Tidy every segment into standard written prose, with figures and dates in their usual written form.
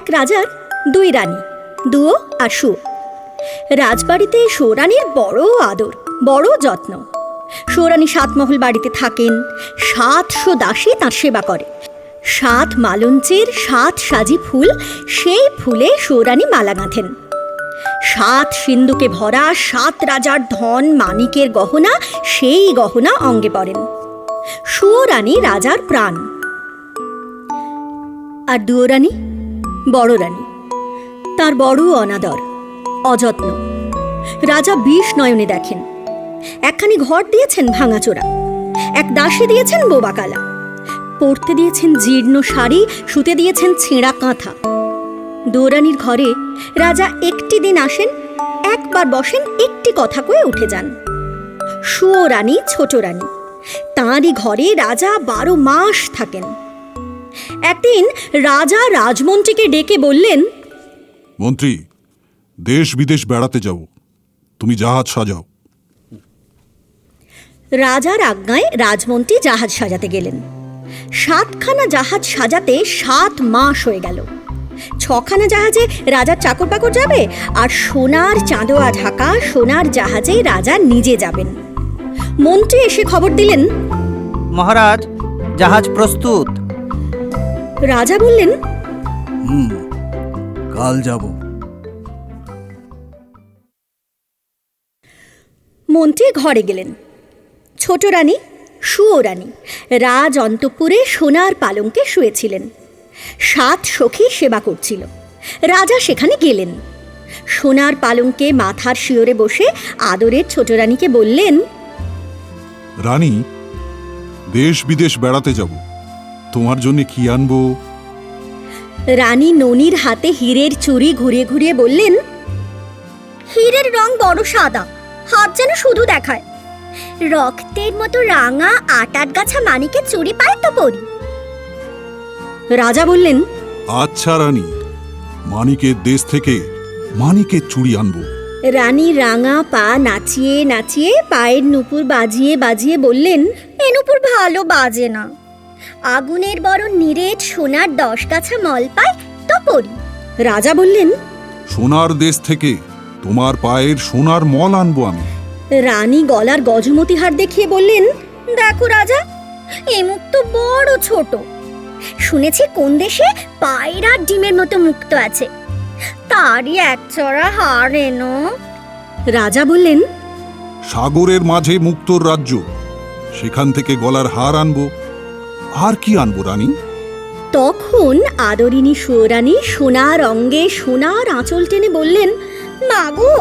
এক রাজার দুই রানী, দুয়ো আর সুয়ো। রাজবাড়িতে সুয়োরানীর বড় আদর, বড় যত্ন। সুয়োরানী ৭ মহল বাড়িতে থাকেন, ৭০০ দাসী তাঁর সেবা করে। ৭ মালঞ্চের ৭ সাজি ফুল, সেই ফুলে সুয়োরানী মালা গাঁথেন। ৭ সিন্ধুকে ভরা ৭ রাজার ধন মানিকের গহনা, সেই গহনা অঙ্গে পরেন। সুয়োরানী রাজার প্রাণ। আর দুয়োরানী, বড় রানী, তার বড় অনাদর, অযত্ন। রাজা বিষ নয়নে দেখেন। একখানি ঘর দিয়েছেন ভাঙাচোরা, এক দাসী দিয়েছেন বোবাকালা, পরতে দিয়েছেন জীর্ণ শাড়ি, শুতে দিয়েছেন ছেঁড়া কাঁথা। দুয়োরানীর ঘরে রাজা একটি দিন আসেন, একবার বসেন, একটি কথা কয়ে উঠে যান। সুয়োরানী ছোট রানী, তাঁরই ঘরে রাজা 12 মাস থাকেন। একদিন রাজা রাজমন্ত্রীকে ডেকে বললেন, মন্ত্রী, দেশ বিদেশ বেড়াতে যাব, তুমি জাহাজ সাজাও। রাজার আজ্ঞায় রাজমন্ত্রী জাহাজ সাজাতে গেলেন। 7খানা জাহাজ সাজাতে 7 মাস হয়ে গেল। 6খানা জাহাজে রাজার চাকর বাকর যাবে, আর সোনার চাঁদোয়া ঢাকা সোনার জাহাজে রাজা নিজে যাবেন। মন্ত্রী এসে খবর দিলেন, মহারাজ, জাহাজ প্রস্তুত। রাজা বললেন, কাল যাব। মন্ত্রী ঘরে গেলেন। ছোট রানী সুয়োরানী রাজ অন্তঃপুরে সোনার পালঙ্কে শুয়েছিলেন। 7 সখী সেবা করছিল। রাজা সেখানে গেলেন। সোনার পালঙ্কে মাথার শিয়রে বসে আদরের ছোট রানীকে বললেন, রানী, দেশ বিদেশ বেড়াতে যাব, তোমার জন্য কি আনবো? রানী ননির হাতে হীরের চুড়ি ঘুরিয়ে ঘুরিয়ে বললেন, হীরের রং বড় সাদা, হাত যেন শুধু দেখায়। রক্তের মতো রাঙা 8 গাছা মানিকের চুড়ি পায় তো পরি। রাজা বললেন, আচ্ছা রানী, মানিকের দেশ থেকে মানিকের চুড়ি আনবো। রানী রাঙা পা নাচিয়ে নাচিয়ে পায়ের নুপুর বাজিয়ে বাজিয়ে বললেন, এ নুপুর ভালো বাজে না। আগুনের বড় নিরেট সোনার 10 গাছা মল পায় তো পরি। রাজা বললেন, সোনার দেশ থেকে তোমার পায়ের সোনার মল আনবো আমি। রানী গলার গজমতি হার দেখিয়ে বললেন, দেখো রাজা, এ মুখ তো বড় ছোট। শুনেছি কোন দেশে পায়রার ডিমের মতো মুক্ত আছে, তারই একচড়া হার এনো। রাজা বললেন, সাগরের মাঝে মুক্তোর রাজ্য, সেখান থেকে গলার হার আনবো। আর কি আনবো রানী? তখন আদরিনী সুয়োরানী সোনার অঙ্গে সোনার আঁচল টেনে বললেন, মাগো,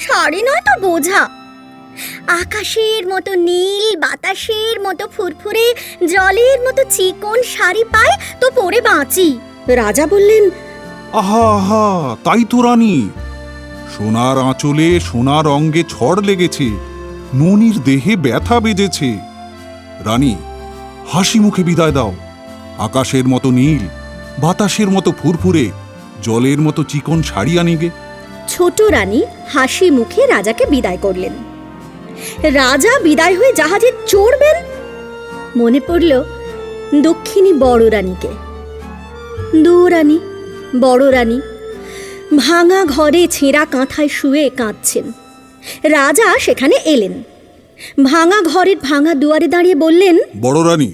শাড়ি নয় তো বোঝা। আকাশের মতো নীল, বাতাসের মতো ফুরফুরে, জলের মতো চিকন শাড়ি পায় তো পরে বাঁচি। রাজা বললেন, আহা আহা, তাই তো রানী, সোনার আঁচলে সোনার অঙ্গে ছড় লেগেছে, ননির দেহে ব্যথা বেজেছে। রানী, হাসি মুখে বিদায় দাও। আকাশের মতো নীল, বাতাসের মতো ফুরফুরে, জলের মতো চিকন শাড়ি আনিগে। ছোট রানী হাসি মুখে রাজাকে বিদায় করলেন। রাজা বিদায় হয়ে জাহাজে চড়বেন, মনে পড়ল দক্ষিণী বড় রানীকে। দুয়োরানী, বড় রানী ভাঙা ঘরে ছেঁড়া কাঁথায় শুয়ে কাঁদছেন। রাজা সেখানে এলেন। ভাঙা ঘরের ভাঙা দুয়ারে দাঁড়িয়ে বললেন, বড় রানী,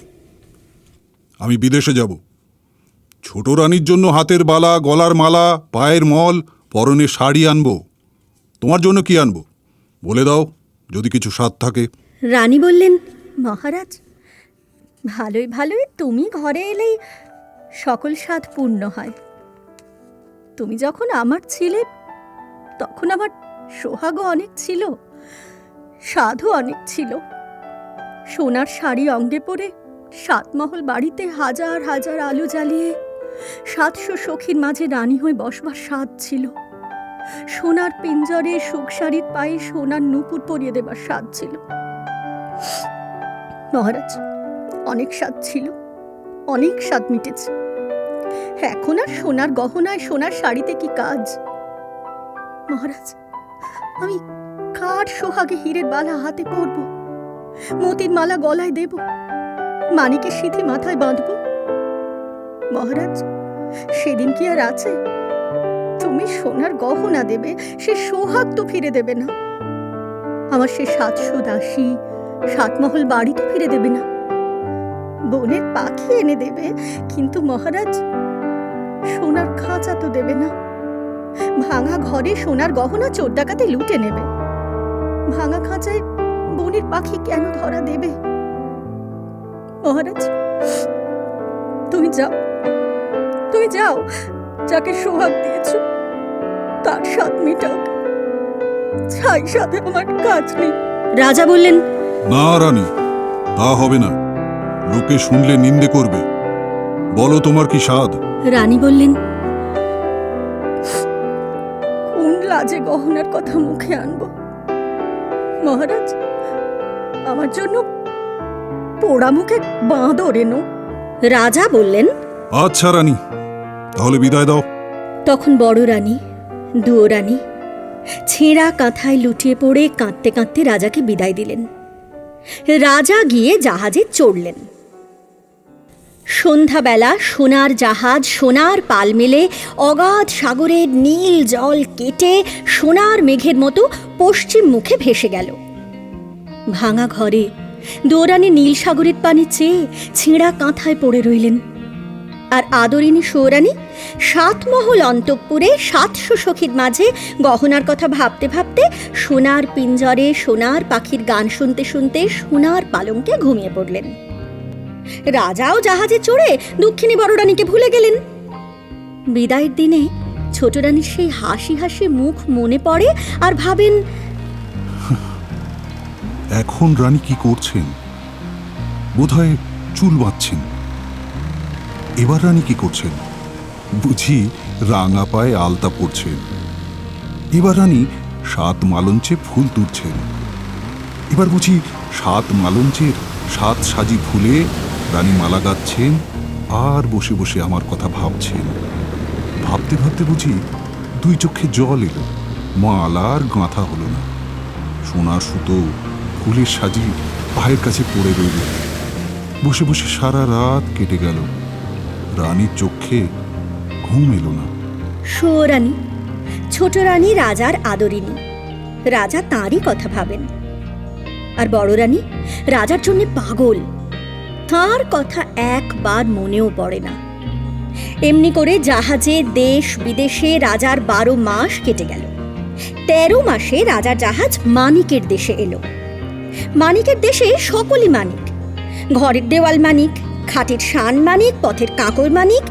আমি বিদেশে যাব। ছোট রানীর জন্য হাতের বালা, গলার মালা, পায়ের মল, পরনে শাড়ি আনবো। তোমার জন্য কি আনবো বলে দাও, যদি কিছু স্বাদ থাকে। রানী বললেন, মহারাজ, ভালোই ভালোই তুমি ঘরে এলেই সকল স্বাদ পূর্ণ হয়। তুমি যখন আমার ছিলে, তখন আমার সোহাগও অনেক ছিল, স্বাদও অনেক ছিল। সোনার শাড়ি অঙ্গে পরে 7 মহল বাড়িতে হাজার হাজার আলো জ্বালিয়ে 700 সখীর মাঝে রানী হয়ে বসবার স্বাদ ছিল। সোনার পিঞ্জরে সুখ শাড়ির পায়ে সোনার নুপুর পরিয়ে দেবার স্বাদ ছিল। মহারাজ, অনেক স্বাদ ছিল, অনেক স্বাদ মিটেছে। এখন আর সোনার গহনায় সোনার শাড়িতে কি কাজ? মহারাজ, আমি কার সোহাগে হীরের বালা হাতে পরব, মতির মালা গলায় দেব, মানিকের সিঁথি মাথায় বাঁধব? মহারাজ, সেদিন কি আর আছে? তুমি সোনার গহনা দেবে, সে সোহাগ তো ফিরে দেবে না। আমার সে 780 সাতমহল বাড়ি তো ফিরে দেবে না। বনের পাখি এনে দেবে, কিন্তু মহারাজ সোনার খাঁচা তো দেবে না। ভাঙা ঘরে সোনার গহনা চোর ডাকাতে লুটে নেবে, ভাঙা খাঁচায় বনের পাখি কেন ধরা দেবে? মহারাজ, তুমি যাও, তুমি যাও, যাকে সোহাগ দিয়েছ তার স্বাদ মেটাও। ছাই সাথে আমার কাজ নেই। রাজা বললেন, না রানী, তা হবে না। লোকে শুনলে নিন্দে করবে। বলো তোমার কি স্বাদ? রানী বললেন, কোন লাজে গহনার কথা মুখে আনবো? মহারাজ, আমার জন্য পোড়া মুখে বাঁদর এনো। রাজা বললেন, আচ্ছা রানী, তাহলে বিদায় দাও। তখন বড় রানী, দুয়ো রানী ছেঁড়া কাঁথায় লুটিয়ে পড়ে কাঁদতে কাঁদতে রাজাকে বিদায় দিলেন। রাজা গিয়ে জাহাজে চড়লেন। সন্ধ্যাবেলা সোনার জাহাজ সোনার পাল মেলে অগাধ সাগরের নীল জল কেটে সোনার মেঘের মতো পশ্চিম মুখে ভেসে গেল। ভাঙা ঘরে দৌড়ানি নীল সাগরের পানি চেয়ে ছেঁড়া কাঁথায় পড়ে রইলেন। আর আদরিনী সৌরানী সাতমহল অন্তঃপুরে 700 সখীর মাঝে গহনার কথা ভাবতে ভাবতে সোনার পিঞ্জরে সোনার পাখির গান শুনতে শুনতে সোনার পালঙ্কে ঘুমিয়ে পড়লেন। রাজাও জাহাজে চড়ে দুঃখিনী বড় রানীকে ভুলে গেলেন। বিদায়ের দিনে ছোট রানীর সেই হাসি হাসি মুখ মনে পড়ে আর ভাবেন, এখন রানী কি করছেন? বোধহয় চুল বাঁধছেন। এবার রানী কি করছেন? বুঝি রাঙা পায়ে আলতা পরছেন। এবার রানী 7 মালঞ্চে ফুল তুলছেন। এবার বুঝি 7 মালঞ্চের 7 সাজি ফুলে রানী মালা গাচ্ছেন আর বসে বসে আমার কথা ভাবছেন। ভাবতে ভাবতে বুঝি 2 চোখে জল এলো। মালা আর গাঁথা হলো না। সোনার সুতো ফুলের সাজি পায়ের কাছে পড়ে রইল। বসে বসে সারা রাত কেটে গেল। রানীর চোখে ঘুম এলো না। সৌরানী, ছোট রানী রাজার আদরিনী। রাজা তাঁরই কথা ভাবেন। আর বড় রানী রাজার জন্য পাগল। তাঁর কথা একবার মনেও পড়ে না। এমনি করে জাহাজে দেশ বিদেশে রাজার 12 মাস কেটে গেল। 13 মাসে রাজার জাহাজ মানিকের দেশে এলো। মানিকের দেশে সকলই মানিক। ঘরের দেওয়াল মানিক, খাটের শান মানিক, পথের কাঁকর মানিক।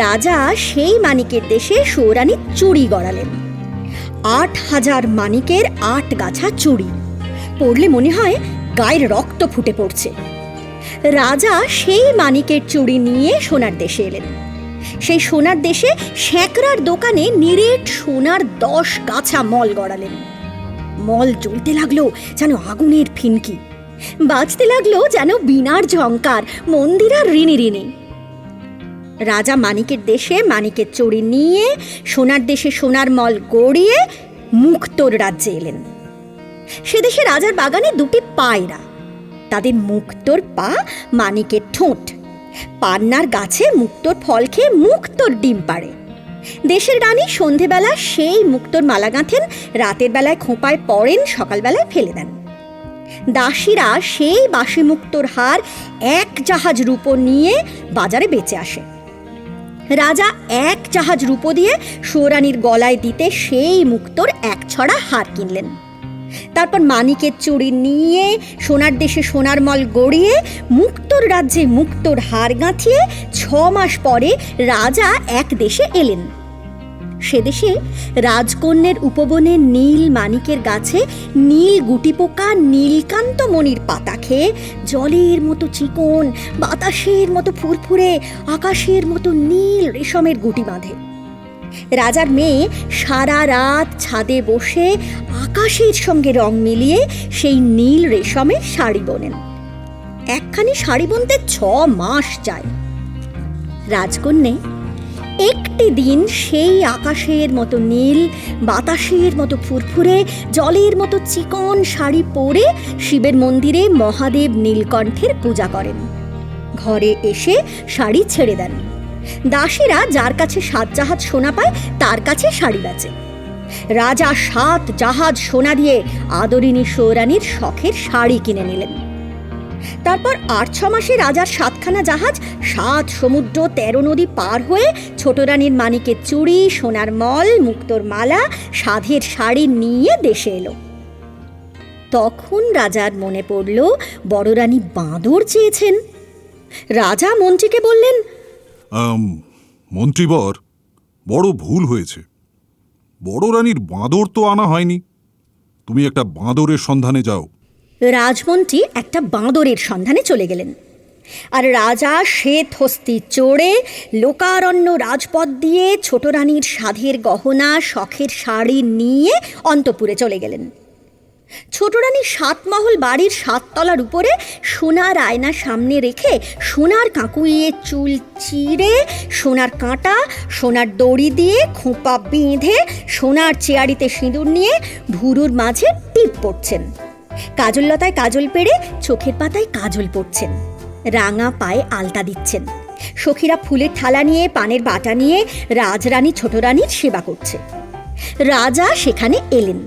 রাজা সেই মানিকের দেশে সৌরানী চুড়ি গড়ালেন। 8000 মানিকের 8 গাছা চুড়ি। পড়লে মনে হয় গায়ের রক্ত ফুটে পড়ছে। রাজা সেই মানিকের চুড়ি নিয়ে সোনার দেশে এলেন। সেই সোনার দেশে শ্যাকরার দোকানে নিরেট সোনার 10 গাছা মল গড়ালেন। মল জ্বলতে লাগলো যেন আগুনের ফিনকি, বাজতে লাগলো যেন বীণার ঝংকার, মন্দিরা ঋণী ঋণী। রাজা মানিকের দেশে মানিকের চুড়ি নিয়ে সোনার দেশে সোনার মল গড়িয়ে মুক্তোর রাজ্যে এলেন। সে দেশে রাজার বাগানে 2টি পায়রা। তাদের মুক্তোর পা, মানিকের ঠোঁট। পান্নার গাছে মুক্তোর ফল খেয়ে মুক্তোর ডিম পাড়ে। দেশের রানী সন্ধেবেলা সেই মুক্তোর মালা গাঁথেন, রাতের বেলায় খোঁপায় পড়েন, সকালবেলায় ফেলে দেন। দাসীরা সেই বাসি মুক্তোর হার 1 জাহাজ রূপো নিয়ে বাজারে বেচে আসে। রাজা 1 জাহাজ রূপো দিয়ে সৌরানীর গলায় দিতে সেই মুক্তোর 1 ছড়া হার কিনলেন। তারপর মানিকের চুড়ি নিয়ে সোনার দেশে সোনার মল গড়িয়ে মুক্তোর রাজ্যে মুক্তোর হার গাঁথিয়ে 6 মাস পরে রাজা এক দেশে এলেন। সে দেশে রাজকন্যের উপবনে নীল মানিকের গাছে নীল গুটিপোকা নীলকান্ত মণির পাতা খেয়ে জলের মতো চিকন, বাতাসের মতো ফুরফুরে, আকাশের মতো নীল রেশমের গুটি বাঁধে। রাজার মেয়ে সারা রাত ছাদে বসে আকাশের সঙ্গে রং মিলিয়ে সেই নীল রেশমের শাড়ি বোনেন। একখানি শাড়ি বুনতে 6 মাস যায়। রাজকন্যা একটি দিন সেই আকাশের মতো নীল, বাতাসের মতো ফুরফুরে, জলের মতো চিকন শাড়ি পরে শিবের মন্দিরে মহাদেব নীলকণ্ঠের পূজা করেন। ঘরে এসে শাড়ি ছেড়ে দেন। দাসীরা যার কাছে 7 জাহাজ সোনা পায় তার কাছে শাড়ি বেচে। রাজা 7 জাহাজ সোনা দিয়ে আদরিনী সৌরানীর শখের শাড়ি কিনে নিলেন। তারপর 8-6 মাসে রাজার 7খানা জাহাজ 7 সমুদ্র 13 নদী পার হয়ে ছোট রানীর মানিকের চুড়ি, সোনার মল, মুক্তোর মালা, সাধের শাড়ি নিয়ে দেশে এলো। তখন রাজার মনে পড়ল বড় রানী বাঁদর চেয়েছেন। রাজা মন্ত্রীকে বললেন, মন্ত্রীবর, বড় ভুল হয়েছে। বড় রানীর বাঁদর তো আনা হয়নি। তুমি একটা বাঁদরের সন্ধানে যাও। রাজমন্ত্রী একটা বাঁদরের সন্ধানে চলে গেলেন। আর রাজা শ্বেত হস্তি চড়ে লোকারণ্য রাজপথ দিয়ে ছোট রানীর সাধের গহনা, শখের শাড়ি নিয়ে অন্তঃপুরে চলে গেলেন। ছোট রানীর 7 মহল বাড়ির 7 তলার উপরে সোনার আয়না সামনে রেখে সোনার কাঁকুইয়ে চুল চিরে, সোনার কাঁটা, সোনার দড়ি দিয়ে খোঁপা বেঁধে, সোনার চেয়ারিতে সিঁদুর নিয়ে ভুরুর মাঝে টিপ পড়ছেন। কাজল লতায় কাজল পেড়ে চোখের পাতায় কাজল পড়ছেন। রাঙা পায়ে আলতা দিচ্ছেন। সখীরা ফুলের থালা নিয়ে, পানের বাটা নিয়ে রাজরানী ছোট রানীর সেবা করছে। রাজা সেখানে এলেন।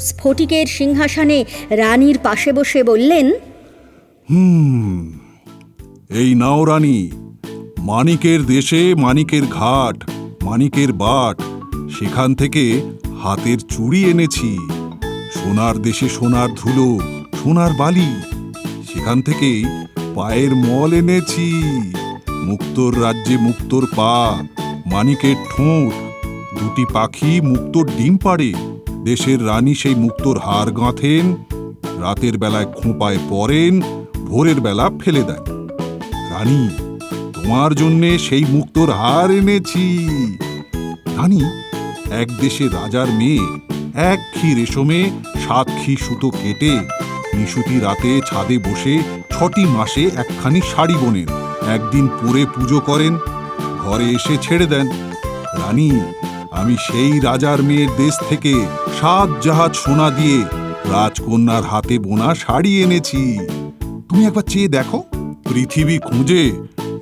স্ফটিকের সিংহাসনে রানীর পাশে বসে বললেন, এই নাও রানী, মানিকের দেশে মানিকের ঘাট, মানিকের বাট, সেখান থেকে হাতের চুড়ি এনেছি। সোনার দেশে সোনার ধুলো, সোনার বালি, সেখান থেকেই পায়ের মল এনেছি। মুক্তোর রাজ্যে মুক্তোর পা, মানিকের ঠোঁট, 2টি পাখি মুক্তোর ডিম পাড়ে। দেশের রানী সেই মুক্তোর হার গাঁথেন, রাতের বেলায় খোঁপায় পরেন, ভোরের বেলা ফেলে দেন। রানী, তোমার জন্যে সেই মুক্তোর হার এনেছি। রানী, এক দেশে রাজার মেয়ে 1 খি রেশমে 7 খি সুতো কেটে নিশুতি রাতে ছাদে বসে 6টি মাসে একখানি শাড়ি বোনেন, একদিন পরে পুজো করেন, ঘরে এসে ছেড়ে দেন। রানী, আমি সেই রাজার মেয়ের দেশ থেকে 7 জাহাজ সোনা দিয়ে রাজকন্যার হাতে বোনা শাড়ি এনেছি। তুমি একবার চেয়ে দেখো। পৃথিবী খুঁজে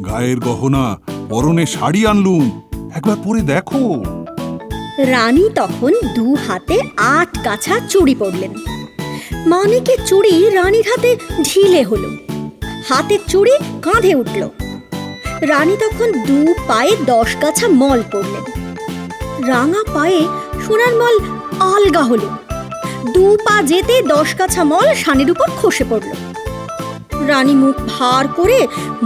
গায়ের গহনা, পরনে শাড়ি আনলুম, একবার পরে দেখো। রানী তখন 2 হাতে 8 গাছা চুড়ি পরলেন। মানিকের চুড়ি রানীর হাতে ঢিলে হলো, হাতের চুড়ি কাঁধে উঠল। রানী তখন 2 পায়ে 10 গাছা মল পরলেন। রাঙা পায়ে সোনার মল আলগা হলো। 2 পা যেতে 10 গাছা মল শানের উপর খসে পড়ল। রানী মুখ ভার করে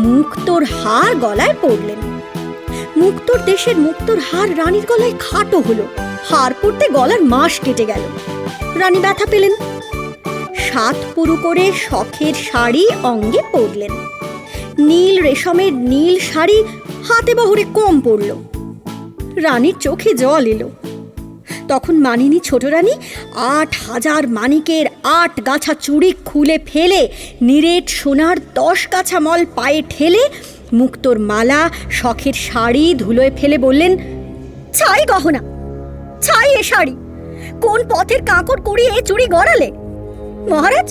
মুক্তোর হার গলায় পরলেন। মুক্তোর দেশের মুক্তোর হার রানীর গলায় খাটো হলো। হার পরতে গলার মাস কেটে গেল। রানী ব্যথা পেলেন। 7 পুরু করে শখের শাড়ি অঙ্গে পরলেন। নীল রেশমের নীল শাড়ি হাতে বহরে কম পড়ল। রানীর চোখে জল এলো। তখন মানিনী ছোট রানী 8000 মানিকের 8 গাছা চুড়ি খুলে ফেলে নিরেট সোনার 10 গাছা মল পায়ে ঠেলে মুক্তোর মালা, শখের শাড়ি ধুলোয় ফেলে বললেন, ছাই গহনা, ছাই এ শাড়ি, কোন পথের কাঁকড় কুড়িয়ে এ চুড়ি গড়ালে? মহারাজ,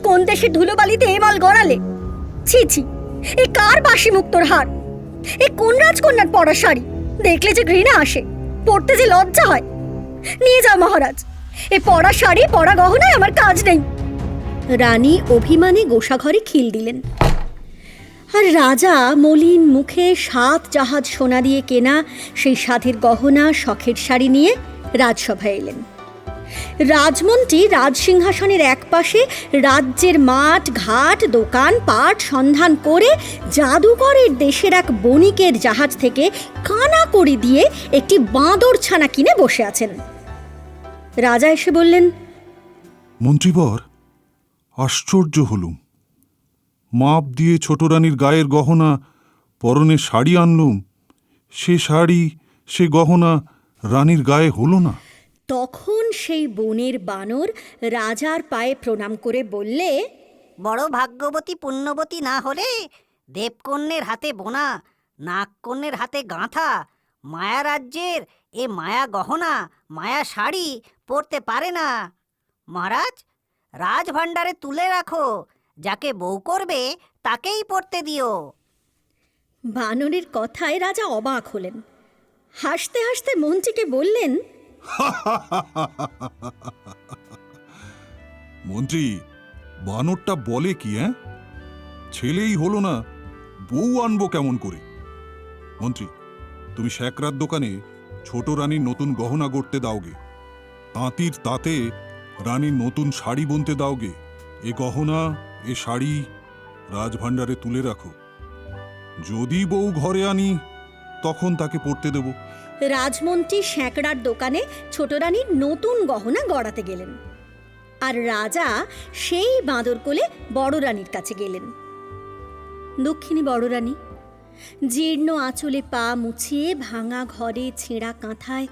কোন দেশের ধুলোবালিতে এ মাল গড়ালে? ছি ছি, এ কার বাসি মুক্তোর হার? এ কোন রাজকন্যার পরা শাড়ি? দেখলে যে ঘৃণা আসে, পড়তে যে লজ্জা হয়। নিয়ে যাও মহারাজ, এ পরা শাড়ি, পরা গহনায় আমার কাজ নেই। রানী অভিমানে গোসাঘরে খিল দিলেন। আর রাজা মলিন মুখে 7 জাহাজ সোনা দিয়ে কেনা সেই সাধের গহনা, শখের শাড়ি নিয়ে রাজসভায় এলেন। রাজমন্ত্রী রাজসিংহাসনের এক পাশে রাজ্যের মাঠ ঘাট, দোকান পাট সন্ধান করে জাদুকরের দেশের এক বণিকের জাহাজ থেকে কানা কড়ি দিয়ে একটি বাঁদর ছানা কিনে বসে আছেন। রাজা এসে বললেন, মন্ত্রীবর, আশ্চর্য হলুম। মাপ দিয়ে ছোট রানীর গায়ের গহনা, পরনে শাড়ি আনলুম, সে শাড়ি, সে গহনা রানীর গায়ে হলো না। তখন সেই বনের বানর রাজার পায়ে প্রণাম করে বললে, বড় ভাগ্যবতী পুণ্যবতী না হলে দেবকন্যের হাতে বোনা, নাগকন্যের হাতে গাঁথা মায়া রাজ্যের এ মায়া গহনা, মায়া শাড়ি পরতে পারে না। মহারাজ, রাজভাণ্ডারে তুলে রাখো, যাকে বউ করবে তাকেই পরতে দিও। বানরের কথায় রাজা অবাক হলেন। হাসতে হাসতে মন্ত্রীকে বললেন, মন্ত্রী, বানরটা বলে কি? ছেলেই হলো না, বউ আনবো কেমন করে? মন্ত্রী, তুমি শ্যাকরার দোকানে ছোট রানীর নতুন গহনা গড়তে দাওগে, তাঁতির তাতে রানীর নতুন শাড়ি বুনতে দাওগে। এ গহনা, এ শাড়ি রাজভাণ্ডারে তুলে রাখো। যদি বউ ঘরে আনি তখন তাকে পরতে দেব। রাজমন্ত্রী শ্যাকরার দোকানে ছোট রানীর নতুন গহনা গড়াতে গেলেন, আর রাজা সেই বাঁদর কোলে বড় রানীর কাছে গেলেন। দক্ষিণী বড় রানী জীর্ণ আঁচলে পা মুছিয়ে ভাঙা ঘরে ছেঁড়া কাঁথায়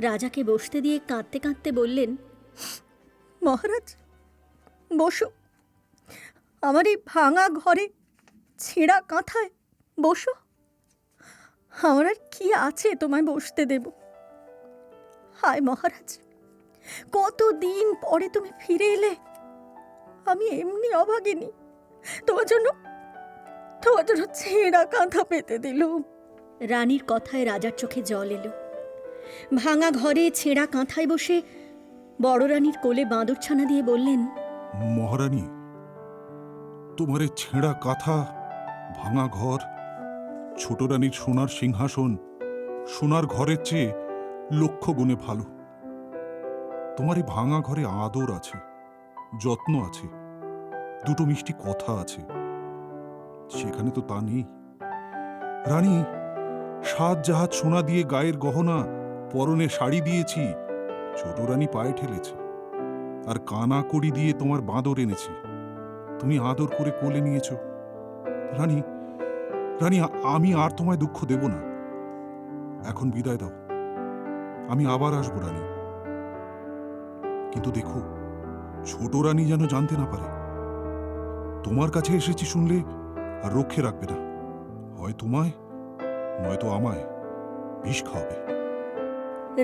রাজাকে বসতে দিয়ে কাঁদতে কাঁদতে বললেন, মহারাজ, বসো, আমার এই ভাঙা ঘরে ছেঁড়া কাঁথায় বসো। আমার আর কি আছে তোমায় বসতে দেব? হায় মহারাজ, কতদিন পরে তুমি ফিরে এলে। আমি এমনি অভাগিনী, তোমার জন্য ছেঁড়া কাঁথা পেতে দিলুম। রানীর কথায় রাজার চোখে জল এলো। ভাঙা ঘরে ছেঁড়া কাঁথায় বসে বড় রানীর কোলে বাঁদরছানা দিয়ে বললেন, মহারানী, তোমার এই ছেঁড়া কাঁথা, ভাঙা ঘর, ছোট রানীর সোনার সিংহাসন সোনার ঘরের চেয়ে লক্ষ গুণে ভালো। তোমার এই ভাঙা ঘরে আদর আছে, যত্ন আছে, দুটো মিষ্টি কথা আছে। সেখানে তো তা নেই। রানী, 7 জাহাজ সোনা দিয়ে গায়ের গহনা, পরনে শাড়ি দিয়েছি, ছোট রানী পায়ে ঠেলেছে। আর কানা কড়ি দিয়ে তোমার বাঁদর এনেছি, তুমি আদর করে কোলে নিয়েছ। রানী, রানী, আমি আর তোমায় দুঃখ দেব না। এখন বিদায় দাও, আমি আবার আসবো রানী। কিন্তু দেখো, ছোট রানী যেন জানতে না পারে। তোমার কাছে এসেছি শুনলে আর রক্ষে রাখবে না, হয় তোমায় নয়তো আমায় বিষ খাওয়াবে।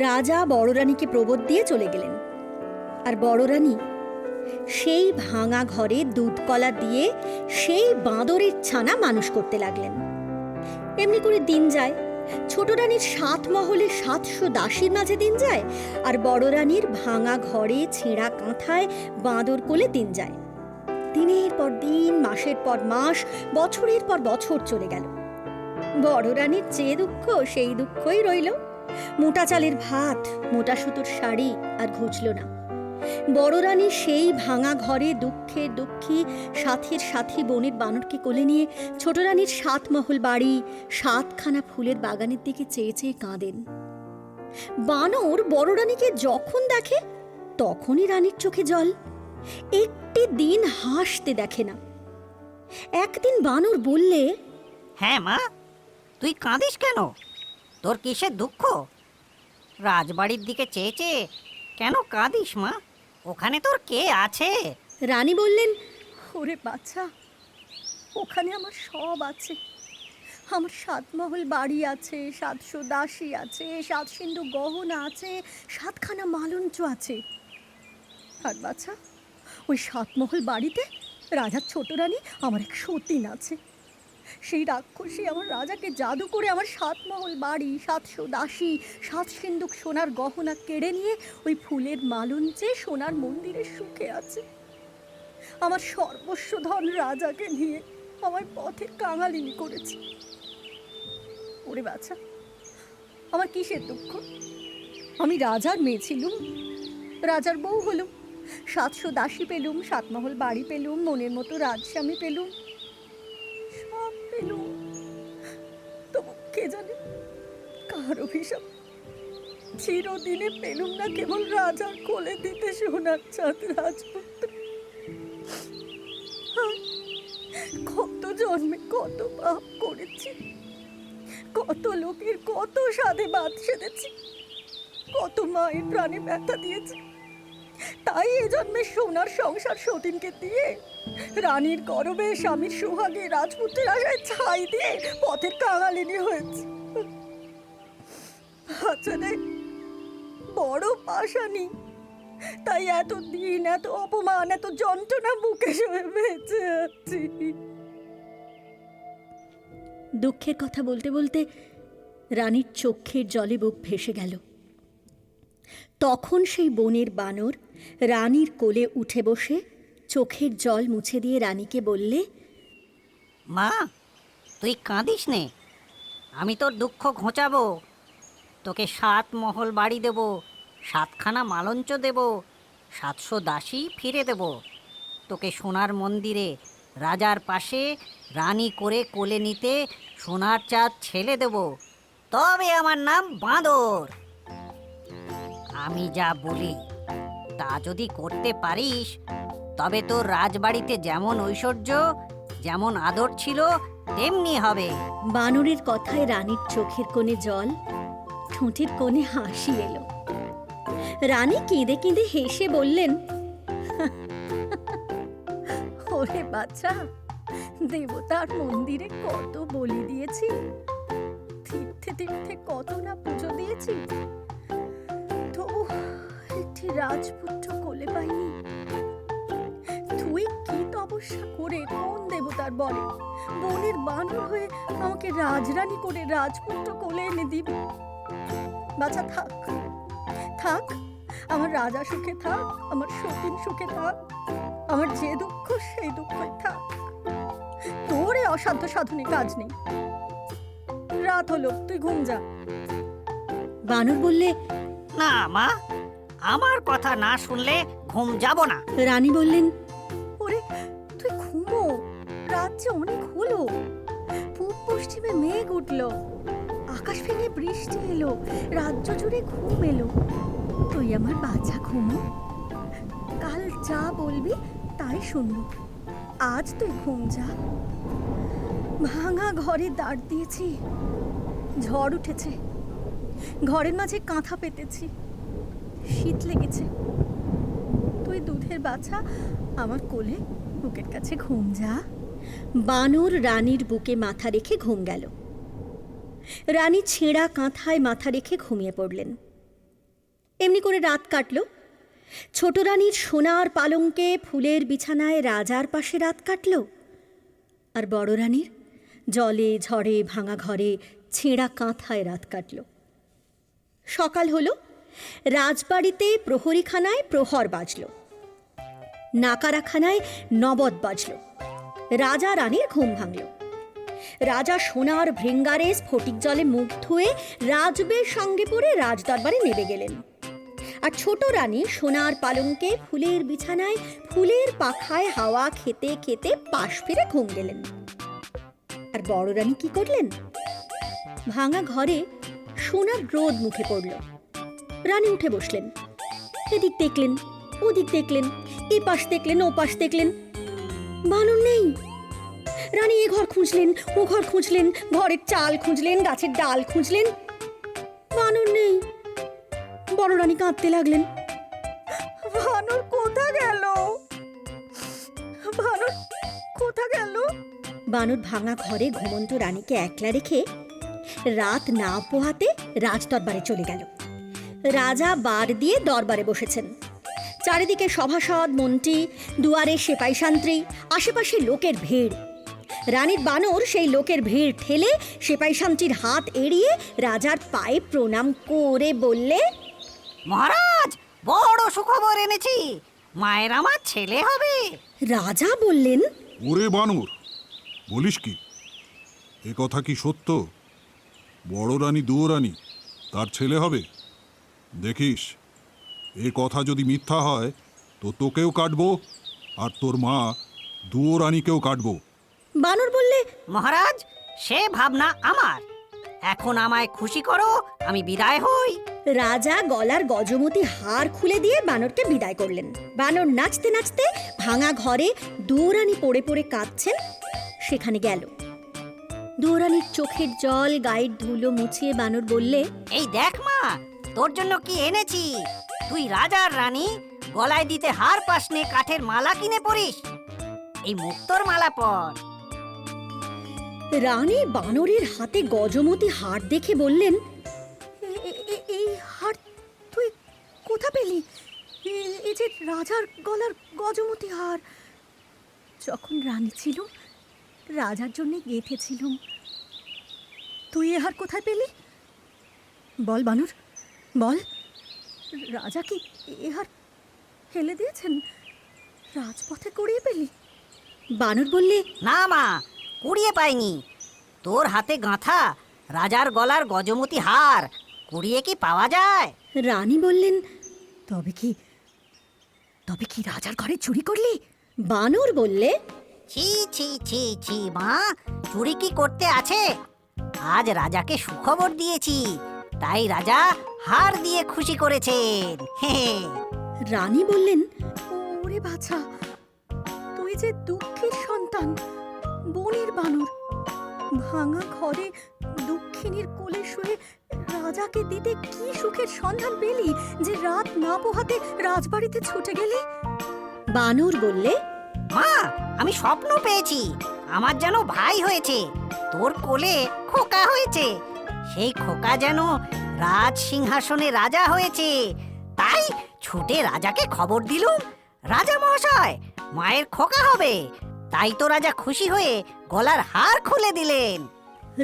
রাজা বড় রানীকে প্রবোধ দিয়ে চলে গেলেন, আর বড় রানী সেই ভাঙা ঘরে দুধ কলা দিয়ে সেই বাঁদরের ছানা মানুষ করতে লাগলেন। এমনি করে দিন যায়। ছোট রানীর 7 মহলে 700 দাসীর মাঝে দিন যায়, আর বড় রানীর ভাঙা ঘরে ছেঁড়া কাঁথায় বাঁদর কোলে দিন যায়। দিনের পর দিন, মাসের পর মাস, বছরের পর বছর চলে গেল। বড় রানীর যে দুঃখ সেই দুঃখই রইল। মোটা চালের ভাত, মোটা সুতোর শাড়ি আর ঘুচল না। বড় রানী সেই ভাঙা ঘরে দুঃখের দুঃখী, সাথীর সাথী বনের বানরকে কোলে নিয়ে ছোট রানীর 7 মহল বাড়ি, 7খানা ফুলের বাগানের দিকে চেয়ে চেয়ে কাঁদেন। বানর বড় রানীকে যখন দেখে তখনই রানীর চোখে জল। একটি দিন হাসতে দেখে না। একদিন বানর বললে, হ্যাঁ মা, তুই কাঁদিস কেন? তোর কিসের দুঃখ? রাজবাড়ির দিকে চেয়ে চেয়ে কেন কাঁদিস মা? ওখানে তোর কে আছে? রানী বললেন, ওরে বাছা, ওখানে আমার সব আছে। আমার 7 মহল বাড়ি আছে, 700 দাসী আছে, 7 সিন্ধু গহনা আছে, 7খানা মালঞ্চ আছে। আর বাছা, ওই 7 মহল বাড়িতে রাজার ছোট রানী আমার এক সতীন আছে। সেই রাক্ষসী আমার রাজাকে জাদু করে আমার 7 মহল বাড়ি, 700 দাসী, 7 সিন্ধুক সোনার গহনা কেড়ে নিয়ে ওই ফুলের মালঞ্চে সোনার মন্দিরে সুখে আছে। আমার সর্বস্ব ধন রাজাকে নিয়ে আমায় পথে কাঙালিনি করেছে। ওরে বাছা, আমার কিসের দুঃখ? আমি রাজার মেয়ে ছিলুম, রাজার বউ হলুম, 700 দাসী পেলুম, 7 মহল বাড়ি পেলুম, মনের মতো রাজস্বামী পেলুম, সব পেলুম। তবু কে জানে কার অভিশাপ চিরদিনে পেলুম না কেবল রাজার কোলে দিতে সোনার চাঁদ রাজপুত্র। কত জন্মে কত পাপ করেছি, কত লোকের কত সাধে বাদ সেধেছি, কত মায়ের প্রাণে ব্যথা দিয়েছি। তাই এ জন্মে সোনার সংসার সতীনকে দিয়ে, রানীর গর্বে স্বামীর সোহাগে রাজপুত্রের আশায় ছাই দিয়ে পথের কাঙালিনী হয়েছে। বাচ্চারে বড় পাশানি, তাই এত দিন, এত অপমান, এত যন্ত্রণা বুকে সয়ে বেঁচে আছি। দুঃখের কথা বলতে বলতে রানীর চোখের জলে বুক ভেসে গেল। তখন সেই বনের বানর রানীর কোলে উঠে বসে চোখের জল মুছে দিয়ে রানীকে বললে, মা, তুই কাঁদিস নে, আমি তোর দুঃখ ঘোচাবো। তোকে 7 মহল বাড়ি দেব, 7খানা মালঞ্চ দেব, 700 দাসী ফিরে দেব। তোকে সোনার মন্দিরে রাজার পাশে রানী করে কোলে নিতে সোনার চাঁদ ছেলে দেব। তবে আমার নাম বাঁদর। আমি যা বলি তা যদি করতে পারিস, তবে তোর রাজবাড়িতে যেমন ঐশ্বর্য, যেমন আদর ছিল, তেমনি হবে। বানরের কথায় রানীর চোখের কোণে জল, ঠোঁটের কোণে হাসি এলো। রানী কেঁদে কেঁদে হেসে বললেন, ওরে বাচ্চা, দেবতার মন্দিরে কত বলি দিয়েছি, তীর্থে তীর্থে কত না পুজো দিয়েছি, তবু একটি রাজপুত্র কোলে পাইনি। তুই কি তপস্যা করে কোন দেবতার বলে বনের বানর হয়ে আমাকে রাজরানী করে রাজপুত্র কোলে এনে দিবি? বাচ্চা থাক থাক, আমার রাজা সুখে থাক, আমার সতীন সুখে থাক, আমার যে দুঃখ সেই দুঃখই থাক। তোর এই অসাধ্য সাধনে কাজ নেই। রাত হলো, তুই ঘুম যা। বানর বললে, না মা, আমার কথা না শুনলে ঘুম যাব না। রানী বললেন, ওরে তুই ঘুমো, রাত যে অনেক হলো। পূব পশ্চিমে মেঘ উঠলো, আকাশ ভেঙে বৃষ্টি এলো, রাজ্য জুড়ে ঘুম এলো। তুই আমার বাচ্চা ঘুমো, কাল যা বলবি তাই শুনবো। আজ তুই ঘুম যা। ভাঙা ঘরে দাঁড় দিয়েছি, ঝড় উঠেছে, ঘরের মাঝে কাঁথা পেতেছি, শীত লেগেছে। তুই দুধের বাচ্চা আমার কোলে বুকের কাছে ঘুম যা। বানর রানীর বুকে মাথা রেখে ঘুম গেল। রানী ছেঁড়া কাঁথায় মাথা রেখে ঘুমিয়ে পড়লেন। এমনি করে রাত কাটল। ছোট রানীর সোনার পালঙ্কে ফুলের বিছানায় রাজার পাশে রাত কাটল, আর বড় রানীর জলে ঝড়ে ভাঙা ঘরে ছেঁড়া কাঁথায় রাত কাটল। সকাল হলো, রাজবাড়িতে প্রহরীখানায় প্রহর বাজল, নাকারাখানায় নবদ বাজল। রাজা রানীর ঘুম ভাঙল। রাজা সোনার ভৃঙ্গারে স্ফটিক জলে মুখ ধুয়ে রাজবের সঙ্গে পরে রাজদরবারে নেমে গেলেন। আর ছোট রানী সোনার পালঙ্কে ফুলের বিছানায় ফুলের পাখায় হাওয়া খেতে খেতে পাশ ফিরে ঘুম গেলেন। আর বড় রানী কি করলেন? ভাঙা ঘরে সোনার রোদ মুখে পড়ল। রানী উঠে বসলেন। এদিক দেখলেন, ওদিক দেখলেন, এ পাশ দেখলেন, ও পাশ দেখলেন, বানর নেই। রানী এ ঘর খুঁজলেন, ও ঘর খুঁজলেন, ঘরের চাল খুঁজলেন, গাছের ডাল খুঁজলেন, বানর নেই। বড় রানী কাঁদতে লাগলেন, বানর কোথা গেল, বানর কোথা গেল? বানর ভাঙা ঘরে ঘুমন্ত রানীকে একলা রেখে রাত না পোহাতে রাজদরবারে চলে গেল। রাজা বার দিয়ে দরবারে বসেছেন। চারিদিকে সভাসদ মন্ত্রী, দুয়ারে সেপাই সান্ত্রী, আশেপাশে লোকের ভিড়। রানীর বানর সেই লোকের ভিড় ঠেলে সেপাই সান্ত্রীর হাত এড়িয়ে রাজার পায়ে প্রণাম করে বললে, মহারাজ, বড় সুখবর এনেছি, মায়ের আমার ছেলে হবে। রাজা বললেন, ওরে বানর, বলিস কি? এ কথা কি সত্য? বড় রানী দুয়োরানী তার ছেলে হবে? দেখিস, এ কথা যদি মিথ্যা হয় তো তোকেও কাটবো, আর তোর মা দুয়োরানীকেও কাটবো। বানর বললে, মহারাজ, সে ভাবনা আমার। এখন আমায় খুশি করো, আমি বিদায় হই। রাজা গলার গজমতি হার খুলে দিয়ে বানরকে বিদায় করলেন। বানর নাচতে নাচতে ভাঙা ঘরে দুয়োরানী পড়ে পড়ে কাঁদছেন সেখানে গেল। দুয়োরানীর চোখের জল গায়ের ধুলো মুছিয়ে বানর বললে, এই দেখ মা, তোর জন্য কি এনেছি। তুই রাজার রানী, গলায় দিতে হার পাসনে কাঠের মালা কিনে পরিস। এই মুক্তোর মালা পর। রানী বানরের হাতে গজমতি হার দেখে বললেন, এই হার তুই কোথা পেলি? এই যে রাজার গলার গজমতি হার। যখন রানী ছিল রাজার জন্য গেঁথেছিলাম, তুই এ হার কোথায় পেলি? বল বানর, বল। রাজা কি এ হার ফেলে দিয়েছেন? রাজপথে কুড়িয়ে পেলি? বানর বললে, না মা, কুড়িয়ে পাইনি। তোর হাতে গাঁথা রাজার গলার গজমতি হার কুড়িয়ে কি পাওয়া যায়? রানী বললেন, তবে কি রাজার ঘরে চুরি করলি? বানর বললে, ছি ছি ছি ছি মা, চুরি কি করতে আছে? আজ রাজাকে সুখবর দিয়েছি, তাই রাজা হার দিয়ে খুশি করেছেন। হে হে। রানী বললেন, ওরে বাছা, তুই যে দুঃখের সন্তান, বনের বানর, ভাঙা ঘরে দুঃখিনীর কোলে শুয়ে রাজাকে দিতে কি সুখের সন্ধান পেলি যে রাত না পোহাতে রাজবাড়িতে ছুটে গেলি? বানর বললে, মা, আমি স্বপ্ন পেয়েছি আমার যেন ভাই হয়েছে, তোর কোলে খোকা হয়েছে। সেই খোকা যেন রাজ সিংহাসনে রাজা হয়েছে, তাই ছুটে রাজাকে খবর দিলুম, রাজা মহাশয় মায়ের খোকা হবে। তাই তো রাজা খুশি হয়ে গলার হার খুলে দিলেন।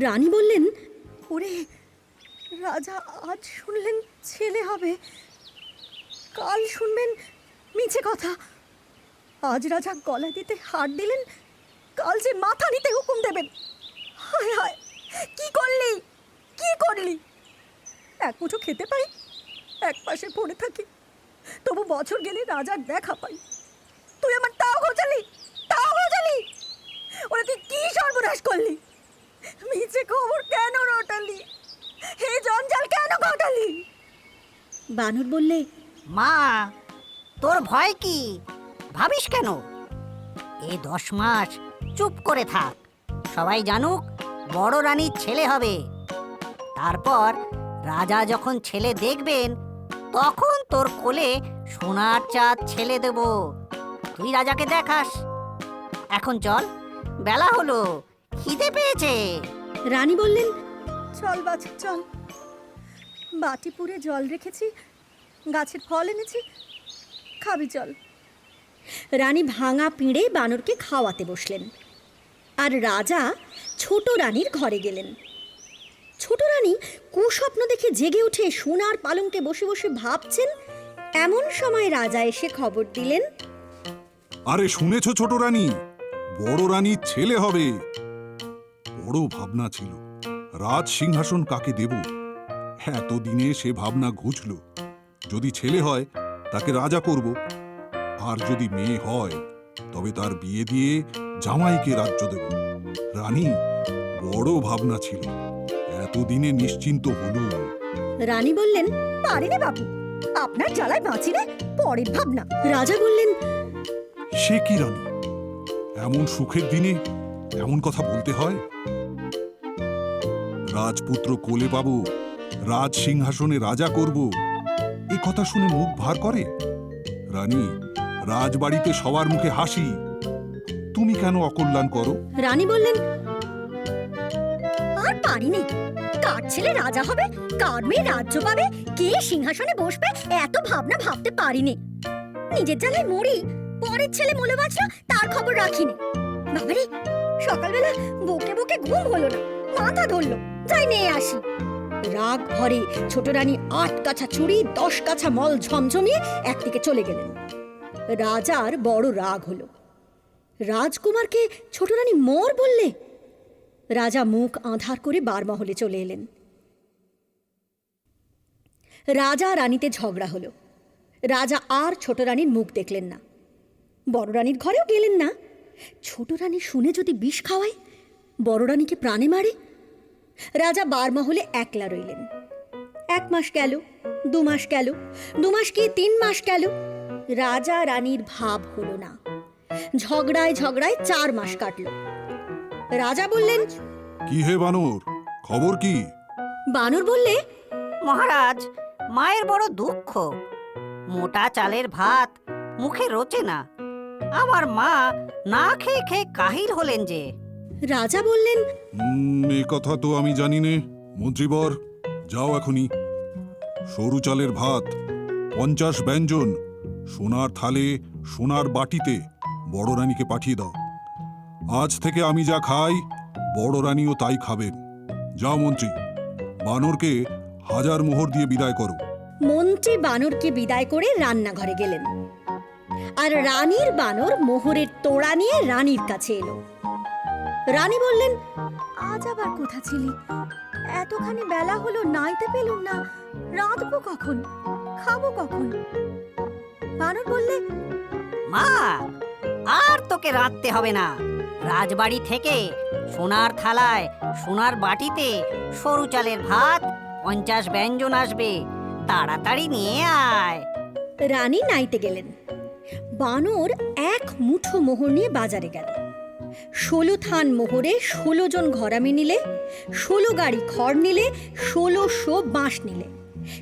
রানী বললেন, ওরে রাজা আজ শুনলেন ছেলে হবে, কাল শুনবেন মিছে কথা। আজ রাজা গলা দিতে হার দিলেন, কাল যে মাথা নিতে হুকুম দেবেন। হায় হায়, কি করলি, কি করলি? এক মুঠো খেতে পাই, এক পাশে পড়ে থাকি, তবু বছর গেলে রাজার দেখা পাই। তুই আমার তাও ঘোচালি, তাও ঘোচালি। ওরা তুই কি সর্বনাশ করলি? মিছে খবর কেন রটালি? হে জঞ্জাল কেন ঘটালি? বানর বললে, মা, তোর ভয় কি? ভাবিস কেন? এ 10 মাস চুপ করে থাক, সবাই জানুক বড় রানীর ছেলে হবে। তারপর রাজা যখন ছেলে দেখবেন, তখন তোর কোলে সোনার চাঁদ ছেলে দেব, তুই রাজাকে দেখাস। এখন চল, বেলা হলো, খিদে পেয়েছে। রানী বললেন, চল বাছা চল, বাটি পুরে জল রেখেছি, গাছের ফল এনেছি, খাবি চল। রানী ভাঙা পিঁড়ে বানরকে খাওয়াতে বসলেন, আর রাজা ছোট রানীর ঘরে গেলেন। ছোট রানী কুস্বপ্ন দেখে জেগে উঠে সোনার পালঙ্কে বসে বসে ভাবছেন, এমন সময় রাজা এসে খবর দিলেন, আরে শুনেছ ছোট রানী, বড় রানীর ছেলে হবে। বড় ভাবনা ছিল রাজ সিংহাসন কাকে দেব। এতদিনে সে ভাবনা ঘুচল। যদি ছেলে হয় তাকে রাজা করব, আর যদি মেয়ে হয় তবে তার বিয়ে দিয়ে জামাইকে রাজ্য দেব। রানী বড় ভাবনা ছিল, এতদিনে নিশ্চিন্ত হলো। রানী বললেন, পারি রে বাবু, আপনার জ্বালায় বাঁচি রে, পরের ভাবনা। রাজা বললেন, সে কি রানী, এমন সুখের দিনে এমন কথা বলতে হয়? রাজপুত্র কোলে পাবো, রাজ সিংহাসনে রাজা করব, এ কথা শুনে মুখ ভার করে? রানী, রাজবাড়িতে সবার মুখে হাসি, তুমি কেন অকল্যাণ করো? রানী বললেন, আর পারি নেই, কার ছেলে রাজা হবে, কার মেয়ে রাজ্য পাবে, কে সিংহাসনে বসবে, এত ভাবনা ভাবতে পারিনি। নিজের জ্বালায় মরি, পরের ছেলে মলে বাঁচলো, তার খবর রাখিনি। বাবারে, সকালবেলা বকে বকে ঘুম হলো না, মাথা ধরলো, যাই নিয়ে আসি। রাগ ভরে ছোট রানী 8 কাছা চুড়ি 10 কাছা মল ঝমঝমিয়ে একদিকে চলে গেলেন। রাজার বড় রাগ হলো। রাজকুমারকে ছোট রানী মোর বললে। রাজা মুখ আঁধার করে বারমহলে চলে এলেন। রাজা রানীতে ঝগড়া হলো। রাজা আর ছোট রানীর মুখ দেখলেন না, বড় রানীর ঘরেও গেলেন না। ছোট রানী শুনে যদি বিষ খাওয়ায়, বড় রানীকে প্রাণে মারে। রাজা বারমহলে একলা রইলেন। 1 মাস গেল, 2 মাস গেল, 2 মাস কি 3 মাস গেল, রাজা রানীর ভাব হলো না। ঝগড়ায় ঝগড়ায় 4 মাস কাটল। রাজা বললেন, কি হে বানর, খবর কি? বানর বললে, মহারাজ, মায়ের বড় দুঃখ, মোটা চালের ভাত মুখে রোচে না। আমার মা না খেয়ে খেয়ে কাহিল হলেন যে। রাজা বললেন, এ কথা তো আমি জানি নে। মন্ত্রীবর, যাও এখনই। সরু চালের ভাত, 50 ব্যঞ্জন, সোনার থালে সোনার বাটিতে বড় রানীকে পাঠিয়ে দাও। আজ থেকে আমি যা খাই, বড় রানীও তাই খাবেন। যাও মন্ত্রী, বানরকে 1000 মোহর দিয়ে বিদায় করো। মন্ত্রী বানরকে বিদায় করে রান্নাঘরে গেলেন, আর রানীর বানর মোহরের তোড়া নিয়ে রানীর কাছে এলো। রানী বললেন, আজ আবার কোথা ছিলি? এতখানি বেলা হলো, নাইতে পেলুম না। রাঁধবো কখন, খাবো কখন? বানর বললে, মা, আর তোকে রাঁধতে হবে না। রাজবাড়ি থেকে সোনার থালায় সোনার বাটিতে সরু চালের ভাত 50 ব্যঞ্জন আসবে, তাড়াতাড়ি নিয়ে আয়। রানী নাইতে গেলেন। বানর 1 মুঠো মোহর নিয়ে বাজারে গেল। 16 থান মোহরে 16 জন ঘরামি নিলে, 16 গাড়ি খড় নিলে, 1600 বাঁশ নিলে।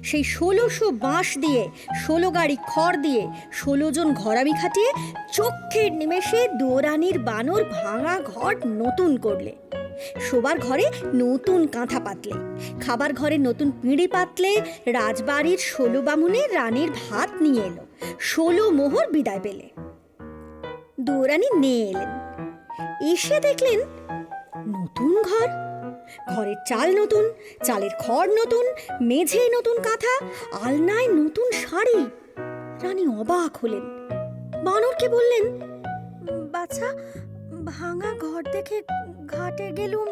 সেই 1600 বাঁশ দিয়ে, 16 গাড়ি খড় দিয়ে, 16 জন ঘরামি খাটিয়ে চোখের নিমেষে দুয়োরানির বানর ভাঙা ঘর নতুন করলে। শোবার ঘরে নতুন কাঁথা পাতলে, খাবার ঘরে নতুন পিঁড়ি পাতলে। রাজবাড়ির 16 বামুনে রানীর ভাত নিয়ে এলো। 16 মোহর বিদায় পেলে। দুয়োরানি নিয়ে এলেন। এসে দেখলেন নতুন ঘর, ঘরের চাল নতুন, চালের খড় নতুন, মেঝে নতুন কাঁথা, আলনায় নতুন শাড়ি। রানী অবাক হলেন। বানরকে বললেন, বাছা, ভাঙা ঘর দেখে ঘাটে গেলুম,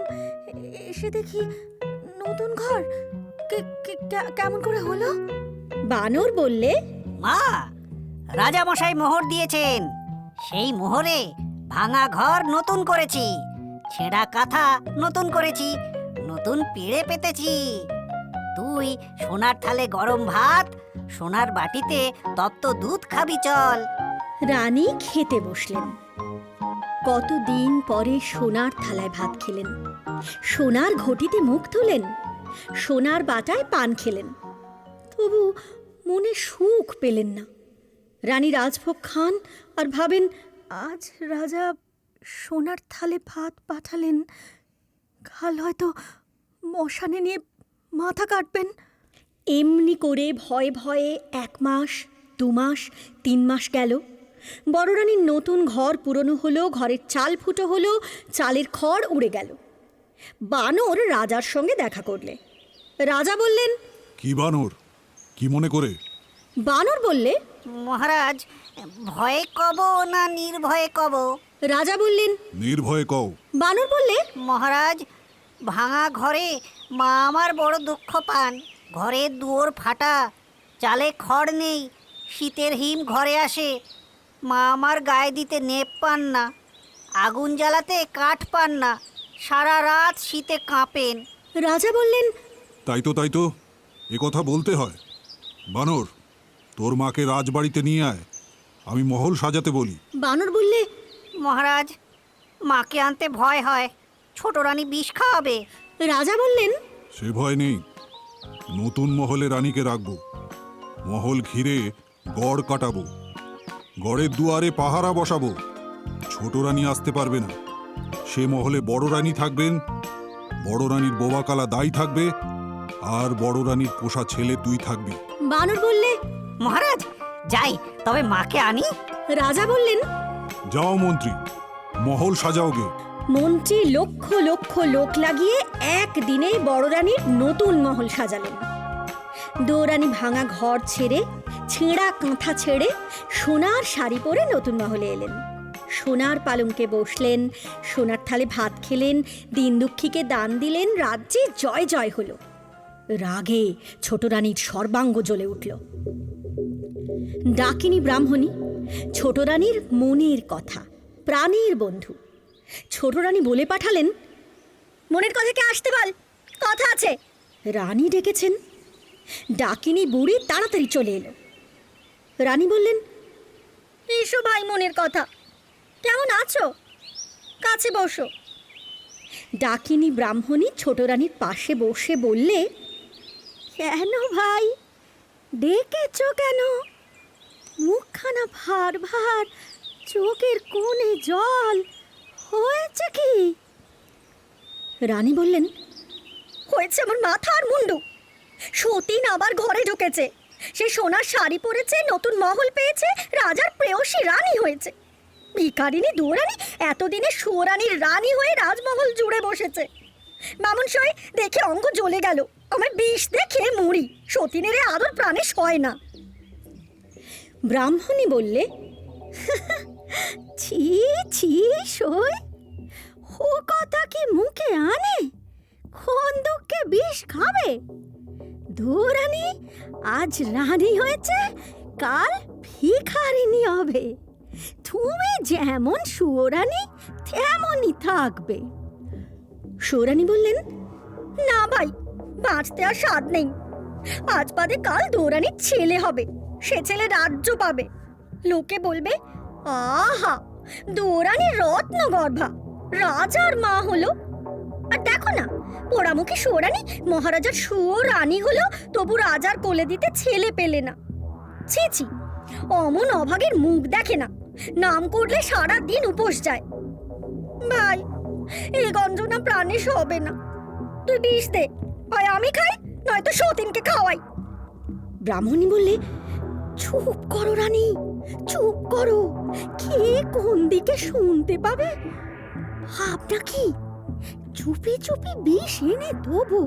এসে দেখি নতুন ঘর। কেমন করে হলো? বানর বললে, মা, রাজামশাই মোহর দিয়েছেন, সেই মোহরে ভাঙা ঘর নতুন করেছি, ছেঁড়া কাঁথা নতুন করেছি, নতুন পিড়ে পেতেছি। তুই সোনার থালে গরম ভাত, সোনার বাটিতে তপ্ত দুধ খাবি, চল। রানী খেতে বসলেন। কতদিন পরে সোনার থালায় ভাত খেলেন, সোনার ঘটিতে মুখ তুলেন, সোনার বাটায় পান খেলেন। তবু মনে সুখ পেলেন না। রানী রাজভোগ খান আর ভাবেন, আজ রাজা সোনার থালে ভাত পাঠালেন, কাল হয়তো মশানে নিয়ে মাথা কাটবেন। এমনি করে ভয়ে ভয়ে 1 মাস, 2 মাস, 3 মাস গেল। বড় রানীর নতুন ঘর পুরনো হলো, ঘরের চাল ফুটো হলো, চালের খড় উড়ে গেল। বানর রাজার সঙ্গে দেখা করলে। রাজা বললেন, কি বানর, কি মনে করে? বানর বললে, মহারাজ, ভয়ে কব না নির্ভয়ে কব? রাজা বললেন, নির্ভয়ে কও। বানর বললে, মহারাজ, ভাঙা ঘরে মা আমার বড় দুঃখ পান। ঘরের দুয়ার ফাটা, চালে খড় নেই, শীতের হিম ঘরে আসে। মা আমার গায়ে দিতে নেপ পান না, আগুন জ্বালাতে কাঠ পান না, সারা রাত শীতে কাঁপেন। রাজা বললেন, তাই তো, এ কথা বলতে হয়। বানর, তোর মাকে রাজবাড়িতে নিয়ে আয়, আমি মহল সাজাতে বলি। বানর বললে, মহারাজ, মাকে আনতে ভয় হয়, ছোট রানী বিষ খাওয়াবে। রাজা বললেন, সে ভয় নেই, নতুন মহলে রানীকে রাখবো। মহল ঘিরে গড় কাটাবো, গড়ের দুয়ারে পাহারা বসাবো। ছোট রানী আসতে পারবে না। সে মহলে বড় রানী থাকবেন, বড় রানীর বোবাকালা দাই থাকবে, আর বড় রানীর পোষা ছেলে তুই থাকবি। বানর বললে, মহারাজ, যাই, তবে মাকে আনি। রাজা বললেন, যাও মন্ত্রী, মহল সাজাও গে। মন্ত্রী লক্ষ লক্ষ লোক লাগিয়ে একদিনে বড় রানীর নতুন মহল সাজালেন। দৌরানী ভাঙা ঘর ছেড়ে, ছেঁড়া কাঁথা ছেড়ে, সোনার শাড়ি পরে নতুন মহলে এলেন। সোনার পালঙ্কে বসলেন, সোনার থালে ভাত খেলেন, দিন দুঃখীকে দান দিলেন। রাজ্যে জয় জয় হলো। রাগে ছোট রানীর সর্বাঙ্গ জ্বলে উঠল। ডাকিনী ব্রাহ্মণী ছোট রানীর মনের কথা, প্রাণের বন্ধু। ছোট রানী বলে পাঠালেন, মনের কথাকে আসতে বল, কথা আছে। রানী ডেকেছেন। ডাকিনী বুড়ি তাড়াতাড়ি চলে এলো। রানী বললেন, এসো ভাই, মনের কথা। কেমন আছো? কাছে বসো। ডাকিনী ব্রাহ্মণী ছোট রানীর পাশে বসে বললে, কেন ভাই, ডেকেছ কেন? মুখখানা ভার ভার, চোখের কোণে জল, হয়েছে কি? রানী বললেন, হয়েছে আমার মাথা আর মুন্ডু। সতীন আবার ঘরে ঢুকেছে। সে সোনার শাড়ি পরেছে, নতুন মহল পেয়েছে, রাজার প্রেয়সী রানী হয়েছে। ভিখারিনী দুরানী এতদিনে সুরানীর রানী হয়ে রাজমহল জুড়ে বসেছে। মামুন সই দেখে অঙ্গ জ্বলে গেল, আমার বিষ দেখে মরি, সতীনের এ আদর প্রাণে সয় না। ব্রাহ্মণী বললে, ছি ছি সই, ও কথা কি মুখে আনে? কোন দুঃখে বিষ খাবে? ধুরানি আজ রানী হয়েছে, কাল ভিখারিনী হবে। তুমি যেমন সুরানী তেমনই থাকবে। সুরানী বললেন, না ভাই, বাঁচতে আর স্বাদ নেই। আজ বাদে কাল দৌরানির ছেলে হবে, সে ছেলে রাজ্য পাবে। লোকে বলবে, আহা দৌরানি রত্ন গর্ভা, রাজার মা হলো। আর দেখো না, পোড়ামুখী সুরানী মহারাজার সুরানী হলো, তবু রাজার কোলে দিতে ছেলে পেলে না। ছি ছি, অমন অভাগের মুখ দেখে না, নাম করলে সারা দিন উপোস যায়। ভাই, এই গঞ্জনা প্রাণে সবে না, তুই বিষ দে, হয় আমি খাই নয়তো সতীনকে খাওয়াই। ব্রাহ্মণী বললে, চুপ করো রানী, চুপ করো, কে কোন দিকে শুনতে পাবে? ভাবনা কি, চুপি চুপি বিষ এনে দেবো,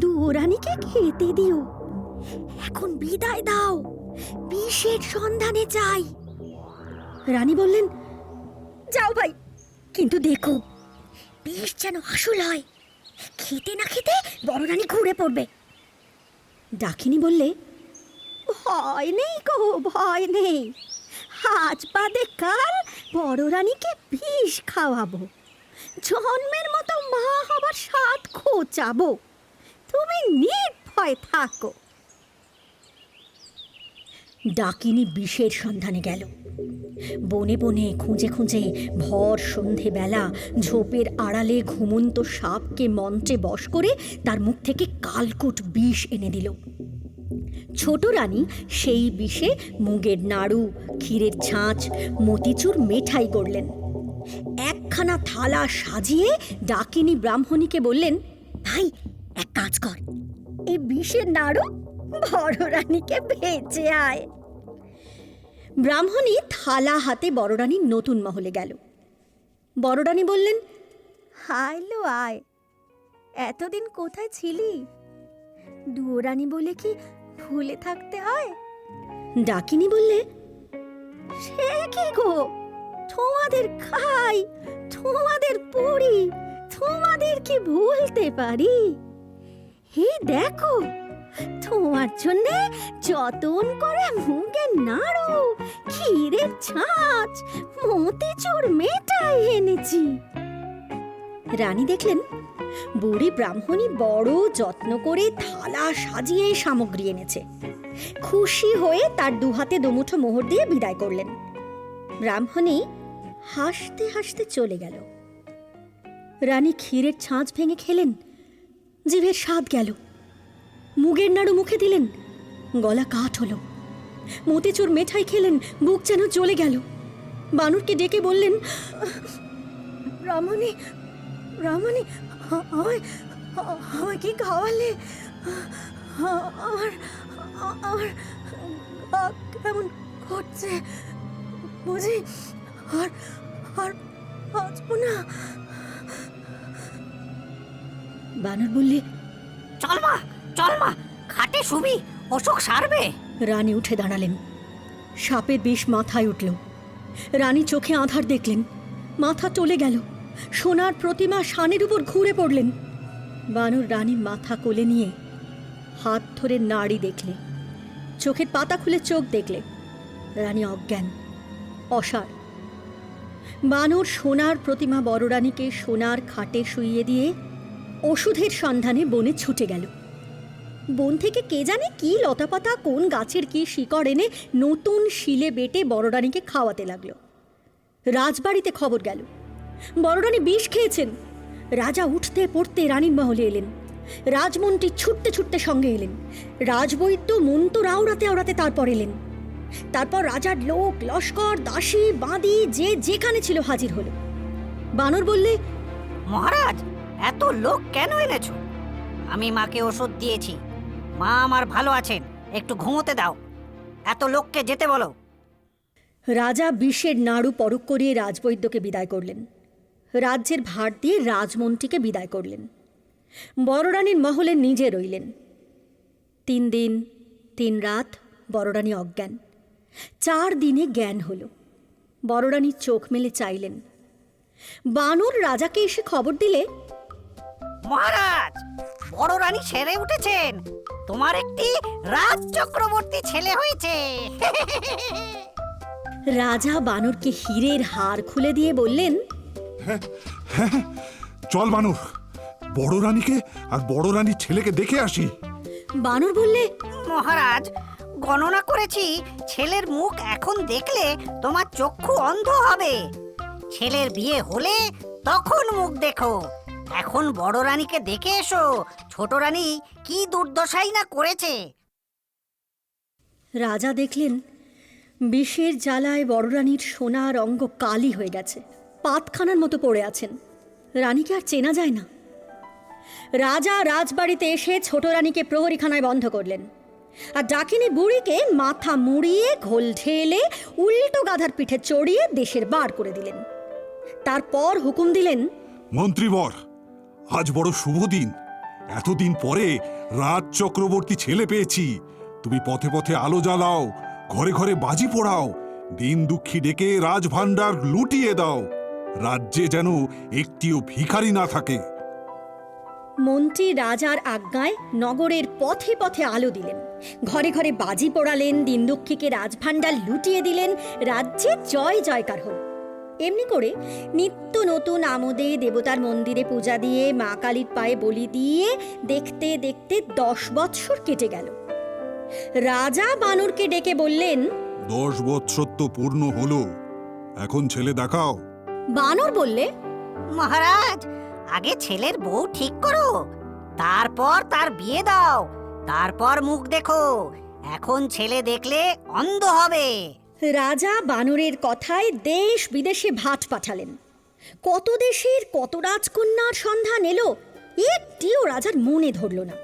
দুরানীকে খেতে দিও। এখন বিদায় দাও, বিষের সন্ধানে যাই। রানী বললেন, যাও ভাই, কিন্তু দেখো বিষ যেন আসল হয়, খেতে না খেতে বড় রানী ঘুরে পড়বে। ডাকিনী বললে, ভয় নেই গো, ভয় নেই, আজ বাদে কাল বড় রানীকে বিষ খাওয়াবো, জন্মের মতো মা হবার স্বাদ খোঁচাবো, তুমি নির্ভয় থাকো। ডাকিনী বিষের সন্ধানে গেল। বনে বনে খুঁজে খুঁজে ভর সন্ধেবেলা ঝোপের আড়ালে ঘুমন্ত সাপকে মঞ্চে বশ করে তার মুখ থেকে কালকুট বিষ এনে দিল। ছোট রানী সেই বিষে মুগের নাড়ু, ক্ষীরের ছাঁচ, মতিচুর মেঠাই করলেন। একখানা থালা সাজিয়ে ডাকিনী ব্রাহ্মণীকে বললেন, ভাই এক কাজ কর, এই বিষের নাড়ু বড় রানীকে ভেজে আয়। ব্রাহ্মণী থালা হাতে বড় রানীর নতুন মহলে গেল। বড় রানী বললেন, হায় লো আয়, এতদিন কোথায় ছিলি? দুরানী বলে কি ভুলে থাকতে হয়? ডাকিনী বললে, সে কি গো, তোমাদের খাই, তোমাদের পড়ি, তোমাদের কি ভুলতে পারি? হে দেখো, তোমার জন্যে যতন করে মুগের নাড়ু, ক্ষীরের ছাঁচ, মতিচুর মেটাই এনেছি। রানী দেখলেন বুড়ি ব্রাহ্মণী বড় যত্ন করে থালা সাজিয়ে সামগ্রী এনেছে। খুশি হয়ে তার দুহাতে দুমুঠো মোহর দিয়ে বিদায় করলেন। ব্রাহ্মণী হাসতে হাসতে চলে গেল। রানী ক্ষীরের ছাঁচ ভেঙে খেলেন, জিভের স্বাদ গেল। মুগের নাড়ু মুখে দিলেন, গলা কাঠ হলো। মতিচুর মেঠাই খেলেন, বুক যেন জ্বলে গেল। বানরকে ডেকে বললেন, রমণী রমণী, আমায় কি খাওয়ালে? আমার আমার গা কেমন করছে, বুঝি আর আর বাঁচব না। বানর বললে, চল মা, খাটে শুবি, অসুখ সারবে। রানী উঠে দাঁড়ালেন। সাপের বিষ মাথায় উঠল। রানী চোখে আঁধার দেখলেন, মাথা টলে গেল। সোনার প্রতিমা শানের উপর ঘুরে পড়লেন। বানর রানী মাথা কোলে নিয়ে হাত ধরে নাড়ি দেখলে, চোখের পাতা খুলে চোখ দেখলে। রানী অজ্ঞান, অসাড়। বানর সোনার প্রতিমা বড় রানীকে সোনার খাটে শুইয়ে দিয়ে ওষুধের সন্ধানে বনে ছুটে গেল। বন থেকে কে জানে কি লতাপাতা, কোন গাছের কি শিকড় এনে নতুন শিলে বেটে বড় রানীকে খাওয়াতে লাগলো। রাজবাড়িতে খবর গেল, বড় রানী বিষ খেয়েছেন। রাজা উঠতে পড়তে রানীর মহলে এলেন। রাজমন্ত্রী ছুটতে ছুটতে সঙ্গে এলেন। রাজবৈদ্য মন্ত্র আওড়াতে আওড়াতে তারপর এলেন। তারপর রাজার লোক, লস্কর, দাসী, বাঁদি যে যেখানে ছিল হাজির হলো। বানর বললে, মহারাজ, এত লোক কেন এনেছো? আমি মাকে ওষুধ দিয়েছি, মা আমার ভালো আছেন, একটু ঘুমোতে দাও। এত লোককে যেতে বলো। রাজা বিষের নাড়ু পরক করিয়ে রাজবৈদ্যকে বিদায় করলেন। রাজ্যের ভার দিয়ে রাজমন্ত্রীকে বিদায় করলেন। বড় রানীর মহলে নিজে রইলেন। 3 দিন 3 রাত বড় রানী অজ্ঞান। 4 দিনে জ্ঞান হল। বড় রানী চোখ মেলে চাইলেন। বানর রাজাকে এসে খবর দিলে, মহারাজ, বড় রানী সেরে উঠেছেন। তোমার একটি রাজ চক্রবর্তী ছেলে হয়েছে। রাজা বানরকে হীরের হার খুলে দিয়ে বললেন, চল বানর, বড় রানীকে আর বড় রানীর ছেলেকে দেখে আসি। বানর বললে, মহারাজ, গণনা করেছি ছেলের মুখ এখন দেখলে তোমার চক্ষু অন্ধ হবে। ছেলের বিয়ে হলে তখন মুখ দেখো। এখন বড় রানীকে দেখে এসো, ছোট রানী কি দুর্দশাই না করেছে। রাজা দেখলেন বিষের জ্বালায় বড় রানীর সোনার অঙ্গ কালি হয়ে গেছে, পাতখানার মতো পড়ে আছেন। রানীকে আর চেনা যায় না। রাজা রাজবাড়িতে এসে ছোট রানীকে প্রহরীখানায় বন্ধ করলেন, আর ডাকিনী বুড়িকে মাথা মুড়িয়ে ঘোল ঢেলে উল্টো গাধার পিঠে চড়িয়ে দেশের বার করে দিলেন। তারপর হুকুম দিলেন, মন্ত্রীবর, আজ বড় শুভ দিন। এতদিন পরে রাজ চক্রবর্তী ছেলে পেয়েছি। তুমি পথে পথে আলো জ্বালাও, ঘরে ঘরে বাজি পোড়াও, দিন দুঃখী ডেকে রাজভাণ্ডার লুটিয়ে দাও। রাজ্যে যেন একটিও ভিখারি না থাকে। মন্ত্রী রাজার আজ্ঞায় নগরের পথে পথে আলো দিলেন, ঘরে ঘরে বাজি পোড়ালেন, দিনদুঃখীকে রাজভাণ্ডার লুটিয়ে দিলেন। রাজ্যে জয় জয়কার হল। এমনি করে নিত্য নতুন আমোদে দেবতার মন্দিরে পূজা দিয়ে মা কালীর পায়ে বলি দিয়ে দেখতে দেখতে 10 বৎসর কেটে গেল। রাজা বানরকে ডেকে বললেন, 10 বৎসর তো পূর্ণ হলো, এখন ছেলে দেখাও। বানর বললে, মহারাজ, আগে ছেলের বউ ঠিক করো, তারপর তার বিয়ে দাও, তারপর মুখ দেখো। এখন ছেলে দেখলে অন্ধ হবে। রাজা বানরের কথায় দেশ বিদেশে ভাট পাঠালেন। কত দেশের কত রাজকন্যার সন্ধান এলো, একটিও রাজার মনে ধরল না।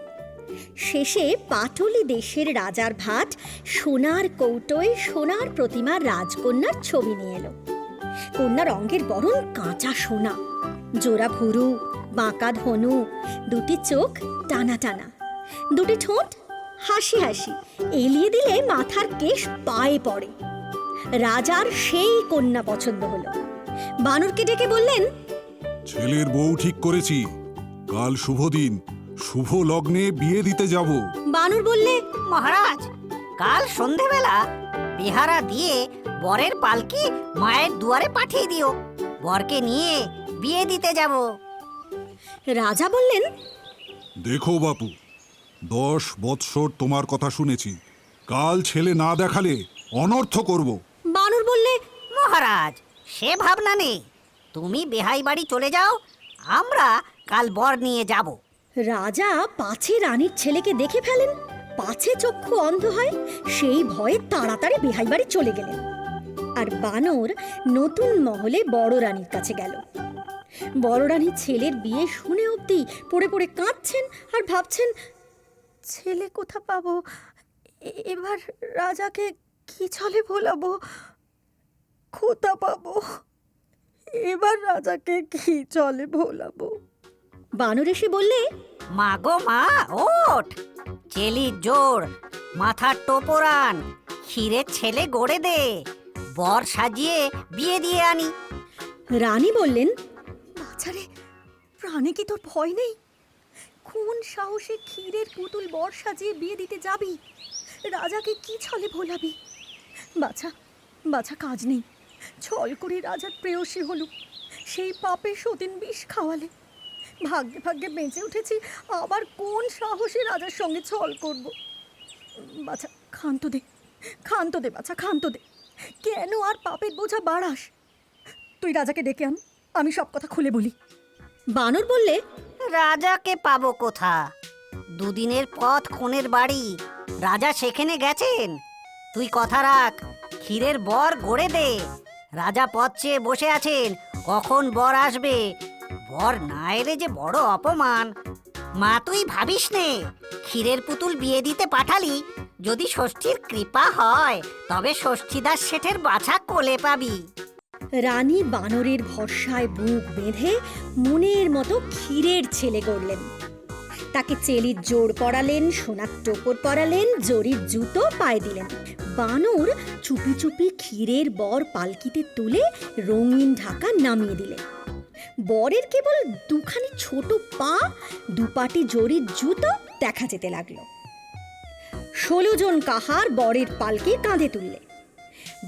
শেষে পাটলি দেশের রাজার ভাট সোনার কৌটোয় সোনার প্রতিমার রাজকন্যার ছবি নিয়ে এলো। কন্যার অঙ্গের বরণ কাঁচা সোনা, জোড়া ভুরু, বাঁকা ধনু, 2টি চোখ টানা টানা, 2টি ঠোঁট হাসি হাসি, এলিয়ে দিলে মাথার কেশ পায়ে পড়ে। রাজার সেই কন্যা পছন্দ হলো। বানরকে ডেকে বললেন, ছেলের বউ ঠিক করেছি, কাল শুভ দিন, শুভ লগ্নে বিয়ে দিতে যাব। বানর বললে, মহারাজ, কাল সন্ধেবেলা বিহারা দিয়ে বরের পালকি মায়ের দুয়ারে পাঠিয়ে দিও। বরকে নিয়ে বিয়ে দিতে যাব। রাজা বললেন, দেখো বাপু, 10 বৎসর তোমার কথা শুনেছি, কাল ছেলে না দেখালে অনর্থ করব। বানর বললে, মহারাজ, সে ভাবনা নেই। তুমি বেহাই বাড়ি চলে যাও, আমরা কাল বর নিয়ে যাব। রাজা পাছে রানীর ছেলেকে দেখে ফেলেন, পাছে চক্ষু অন্ধ হয়, সেই ভয়ে তাড়াতাড়ি বেহাই বাড়ি চলে গেলেন। আর বানর নতুন মহলে বড় রানীর কাছে গেল। বড় রানীর ছেলের বিয়ে শুনে অবধি পড়ে পড়ে কাঁদছেন আর ভাবছেন, ছেলে কোথা পাবো, এবার রাজাকে কি ছলে ভোলাবো, কোথা পাবো, এবার রাজাকে কি চলে ভোলাবো। বানর এসে বললে, মা গো মা, ওঠ, চেলির জোর, মাথার টোপরান, ক্ষীরের ছেলে গড়ে দে, বর সাজিয়ে বিয়ে দিয়ে আনি। রানী বললেন, বাছারে, প্রাণে কি তোর ভয় নেই? কোন সাহসে ক্ষীরের পুতুল বর সাজিয়ে বিয়ে দিতে যাবি? রাজাকে কি ছলে ভোলাবি? বাছা বাছা, কাজ নেই। ছল করে রাজার প্রেয়সী হলো, সেই পাপে সতীন বিষ খাওয়ালে। ভাগ্যে ভাগ্যে বেঁচে উঠেছি, আবার কোন সাহসে রাজার সঙ্গে ছল করব? বাছা, ক্ষান্ত দে, ক্ষান্ত দে বাছা, ক্ষান্ত দে। কেন আর পাপের বোঝা বাড়াস? তুই রাজাকে ডেকে আন, আমি সব কথা খুলে বলি। বানর বললে, রাজাকে পাবো কোথা? 2 দিনের পথ কোণের বাড়ি, রাজা সেখানে গেছেন। তুই কথা রাখ, ক্ষীরের বর গড়ে দে। রাজা পথ চেয়ে বসে আছেন, কখন বর আসবে। বর না এলে যে বড় অপমান। মা, তুই ভাবিস নে, ক্ষীরের পুতুল বিয়ে দিতে পাঠালি, যদি ষষ্ঠীর কৃপা হয় তবে ষষ্ঠীদাস শেঠের বাছা কোলে পাবি। রানী বানরের ভরসায় বুক বেঁধে মনের মতো ক্ষীরের ছেলে গড়লেন। তাকে চেলির জোড় পরালেন, সোনার টোপর পরালেন, জরির জুতো পায়ে দিলেন। বানর চুপি চুপি ক্ষীরের বর পালকিতে তুলে রঙিন ঢাকা নামিয়ে দিলেন। বরের কেবল দুখানি ছোট পা, দুপাটি জরির জুতো দেখা যেতে লাগলো। 16 জন কাহার বরের পালকি কাঁধে তুললে।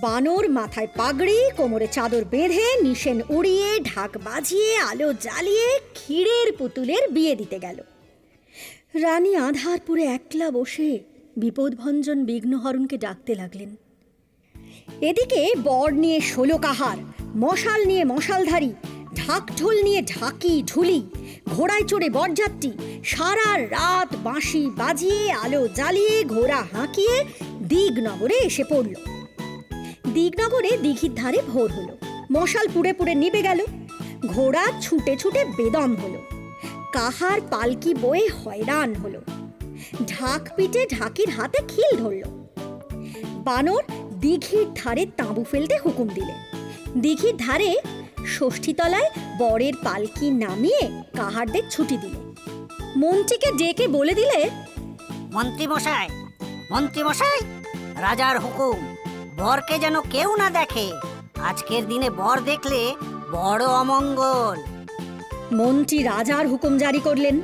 বানর মাথায় পাগড়ি, কোমরে চাদর বেঁধে, নিশেন উড়িয়ে, ঢাক বাজিয়ে, আলো জ্বালিয়ে ক্ষীরের পুতুলের বিয়ে দিতে গেল। রানী আঁধারপুরে একলা বসে বিপদভঞ্জন বিঘ্নহরণকে ডাকতে লাগলেন। এদিকে বর নিয়ে 16 কাহার, মশাল নিয়ে মশালধারী, ঢাকঢোল নিয়ে ঢাকি ঢুলি, ঘোড়ায় চড়ে বরযাত্রী সারা রাত বাঁশি বাজিয়ে, আলো জ্বালিয়ে, ঘোড়া হাঁকিয়ে দিগনগরে এসে পড়ল। দিগনগরে দিঘির ধারে ভোর হলো। মশাল পুড়ে পুড়ে নিভে গেল। ঘোড়া ছুটে ছুটে বেদম হলো। কাহার পালকি বয়ে হয়রান হলো। ঢাক পিটে ঢাকির হাতে খিল ধরল। বানর দিঘির ধারে তাঁবু ফেলতে হুকুম দিলে। দিঘির ধারে ষষ্ঠীতলায় বরের পালকি নামিয়ে কাহারদের ছুটি দিলে। মন্ত্রীকে ডেকে বলে দিলে, মন্ত্রীমশাই, মন্ত্রীমশাই, রাজার হুকুম, বরকে যেন কেউ না দেখে। আজকের দিনে বর দেখলে বড় অমঙ্গল। মন্ত্রী রাজার হুকুম জারি করলেন।